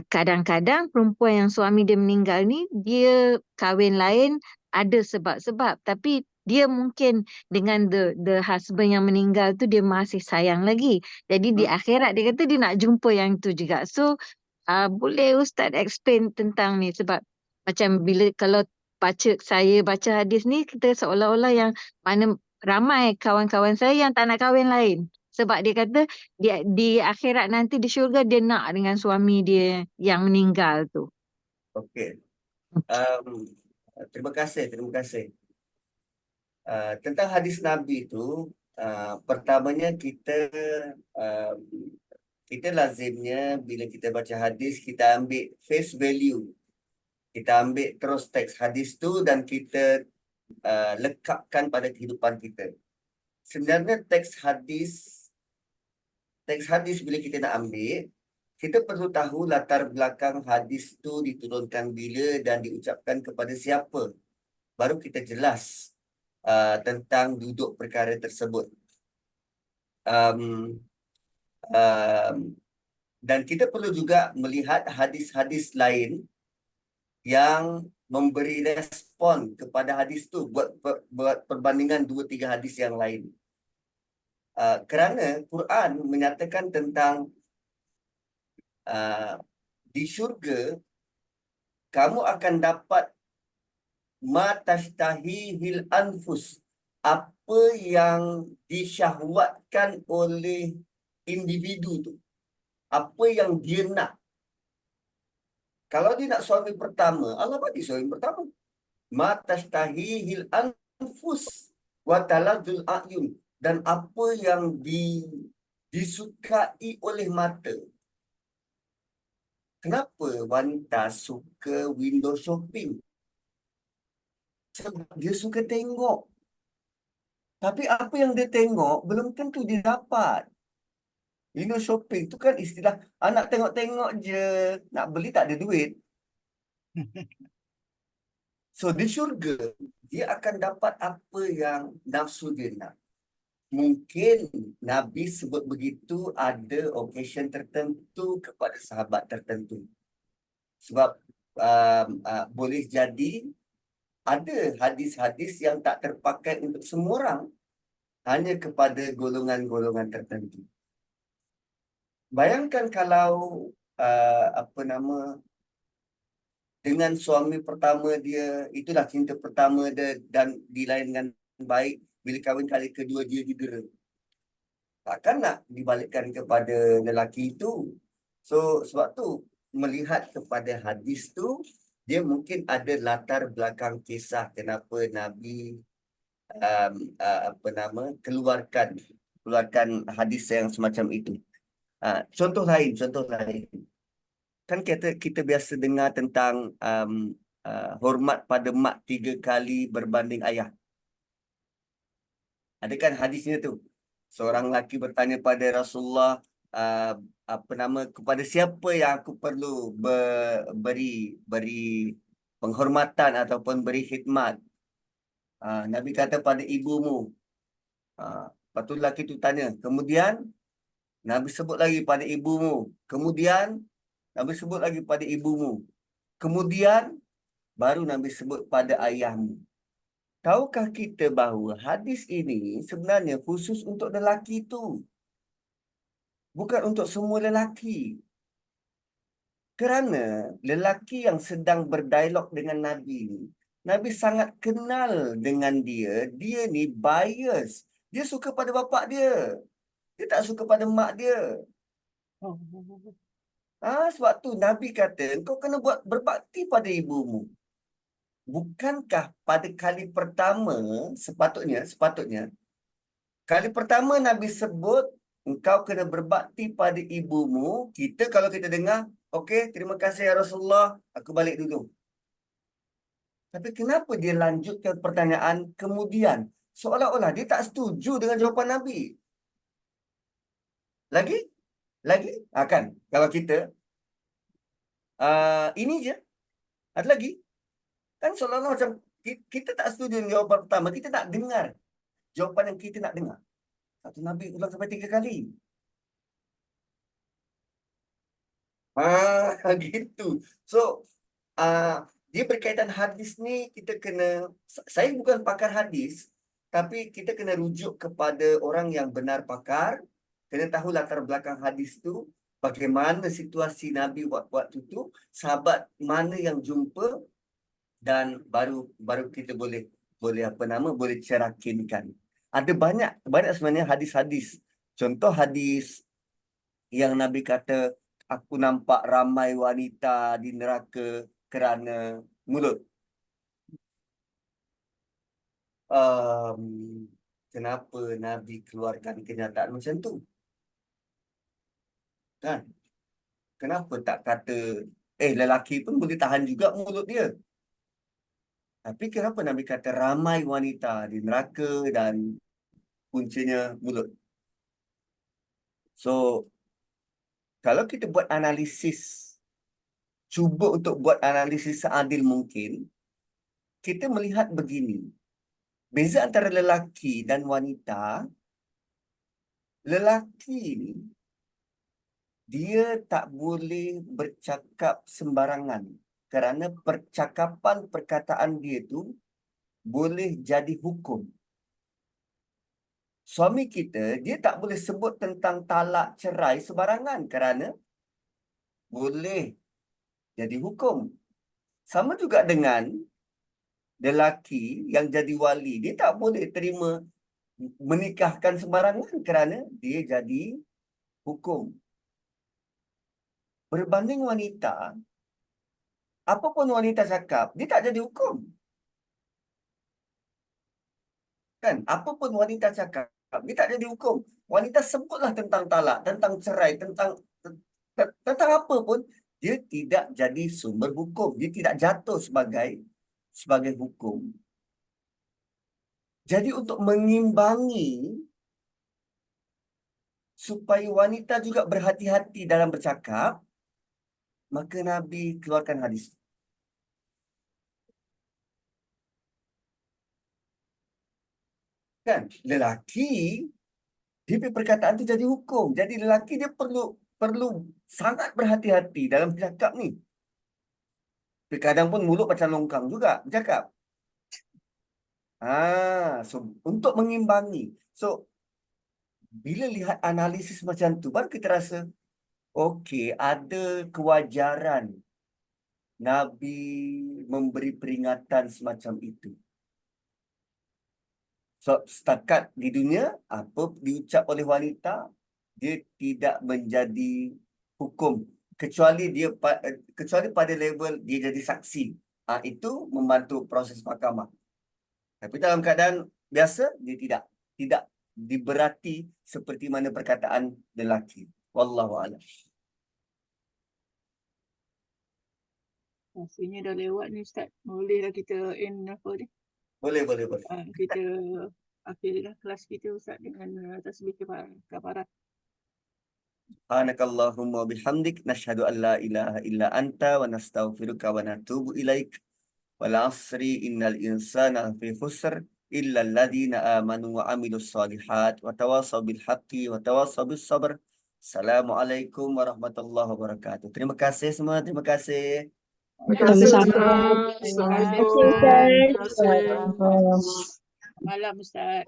kadang-kadang perempuan yang suami dia meninggal ni dia kahwin lain ada sebab-sebab, tapi dia mungkin dengan the husband yang meninggal tu dia masih sayang lagi. Jadi di akhirat dia kata dia nak jumpa yang tu juga. So boleh Ustaz explain tentang ni sebab macam bila kalau saya baca hadis ni kita seolah-olah yang mana ramai kawan-kawan saya yang tak nak kahwin lain. Sebab dia kata di akhirat nanti di syurga dia nak dengan suami dia yang meninggal tu. Okey. Terima kasih. Tentang hadis Nabi itu, pertamanya kita lazimnya bila kita baca hadis, kita ambil face value. Kita ambil terus teks hadis tu dan kita lekapkan pada kehidupan kita. Sebenarnya teks hadis bila kita nak ambil, kita perlu tahu latar belakang hadis tu diturunkan bila dan diucapkan kepada siapa. Baru kita jelas tentang duduk perkara tersebut. Dan kita perlu juga melihat hadis-hadis lain yang memberi respon kepada hadis tu, buat perbandingan 2-3 hadis yang lain. Kerana Quran menyatakan tentang di syurga kamu akan dapat ma tashtahihil anfus, apa yang disyahwatkan oleh individu tu, apa yang dia nak. Kalau dia nak suami pertama, Allah bagi suami pertama. Ma tashtahihil anfus wa taladzul a'yun, dan apa yang disukai oleh mata. Kenapa wanita suka window shopping? Sebab dia suka tengok. Tapi apa yang dia tengok belum tentu dia dapat. Window shopping tu kan istilah anak tengok-tengok je, nak beli tak ada duit. So di syurga dia akan dapat apa yang nafsu dia nak. Mungkin Nabi sebut begitu ada occasion tertentu kepada sahabat tertentu. Sebab boleh jadi ada hadis-hadis yang tak terpakai untuk semua orang, hanya kepada golongan-golongan tertentu. Bayangkan kalau dengan suami pertama dia, itulah cinta pertama dia, dan dilayan dengan baik. Bila kahwin kali kedua dia didera. Takkan nak dibalikkan kepada lelaki itu. So sebab tu melihat kepada hadis tu, dia mungkin ada latar belakang kisah kenapa Nabi keluarkan hadis yang semacam itu. Contoh lain, kan kita biasa dengar tentang hormat pada mak 3 kali berbanding ayah. Ada kan hadisnya tu? Seorang lelaki bertanya pada Rasulullah, kepada siapa yang aku perlu beri penghormatan ataupun beri khidmat? Nabi kata pada ibumu. Lepas tu lelaki tu tanya, kemudian Nabi sebut lagi pada ibumu. Kemudian Nabi sebut lagi pada ibumu. Kemudian baru Nabi sebut pada ayahmu. Tahukah kita bahawa hadis ini sebenarnya khusus untuk lelaki itu? Bukan untuk semua lelaki. Kerana lelaki yang sedang berdialog dengan Nabi ni, Nabi sangat kenal dengan dia. Dia ni bias. Dia suka pada bapa dia. Dia tak suka pada mak dia. Sebab tu Nabi kata, kau kena berbakti pada ibumu. Bukankah pada kali pertama sepatutnya kali pertama Nabi sebut engkau kena berbakti pada ibumu, kita kalau kita dengar, okey, terima kasih ya Rasulullah, aku balik dulu. Tapi kenapa dia lanjutkan pertanyaan kemudian? Seolah-olah dia tak setuju dengan jawapan Nabi. Lagi? Kan? Kalau kita ini je. Ada lagi? Kan seolah-olah macam kita tak setuju dengan jawapan pertama, kita nak dengar jawapan yang kita nak dengar. Satu Nabi ulang sampai 3 kali. Gitu. So, dia berkaitan hadis ni, kita kena, saya bukan pakar hadis, tapi kita kena rujuk kepada orang yang benar pakar, kena tahu latar belakang hadis tu, bagaimana situasi Nabi waktu tu, sahabat mana yang jumpa, dan baru kita boleh cerakinkan. Ada banyak sebenarnya hadis-hadis. Contoh hadis yang Nabi kata, aku nampak ramai wanita di neraka kerana mulut. Kenapa Nabi keluarkan kenyataan macam tu? Kan? Kenapa tak kata, lelaki pun boleh tahan juga mulut dia. Tapi kenapa Nabi kata ramai wanita di neraka dan kuncinya mulut? So, kalau kita buat analisis, cuba untuk buat analisis seadil mungkin, kita melihat begini. Beza antara lelaki dan wanita, lelaki ni, dia tak boleh bercakap sembarangan. Kerana perkataan dia tu boleh jadi hukum. Suami kita, dia tak boleh sebut tentang talak cerai sembarangan kerana boleh jadi hukum. Sama juga dengan lelaki yang jadi wali, dia tak boleh terima menikahkan sembarangan kerana dia jadi hukum. Berbanding wanita, apapun wanita cakap, dia tak jadi hukum. Kan? Apapun wanita cakap, dia tak jadi hukum. Wanita sebutlah tentang talak, tentang cerai, tentang apa pun, dia tidak jadi sumber hukum. Dia tidak jatuh sebagai hukum. Jadi untuk mengimbangi supaya wanita juga berhati-hati dalam bercakap, maka Nabi keluarkan hadis. Kan? Lelaki, dia punya perkataan tu jadi hukum. Jadi lelaki dia perlu sangat berhati-hati dalam bercakap ni. Tapi kadang pun mulut macam longkang juga bercakap. So untuk mengimbangi. So bila lihat analisis macam tu, baru kita rasa okey, ada kewajaran Nabi memberi peringatan semacam itu. So, setakat di dunia, apa diucap oleh wanita, dia tidak menjadi hukum. Kecuali pada level dia jadi saksi. Itu membantu proses mahkamah. Tapi dalam keadaan biasa, dia tidak diberati seperti mana perkataan lelaki. Wallahu a'lam. Rasanya dah lewat ni Ustaz. Bolehlah kita end apa ni? Boleh. Kita akhirlah kelas kita Ustaz dengan tasbih kafarat. Subhanakallahumma bihamdik nashhadu an la ilaha illa anta wa nastaghfiruka wa natubu ilaik. Wal 'asri innal insana fi khusr illa alladhina amanu wa 'amilus solihat wa tawasaw bil haqqi wa tawasaw bis sabr. Assalamualaikum warahmatullahi wabarakatuh. Terima kasih semua, terima kasih. Terima kasih Ustaz. malam Ustaz.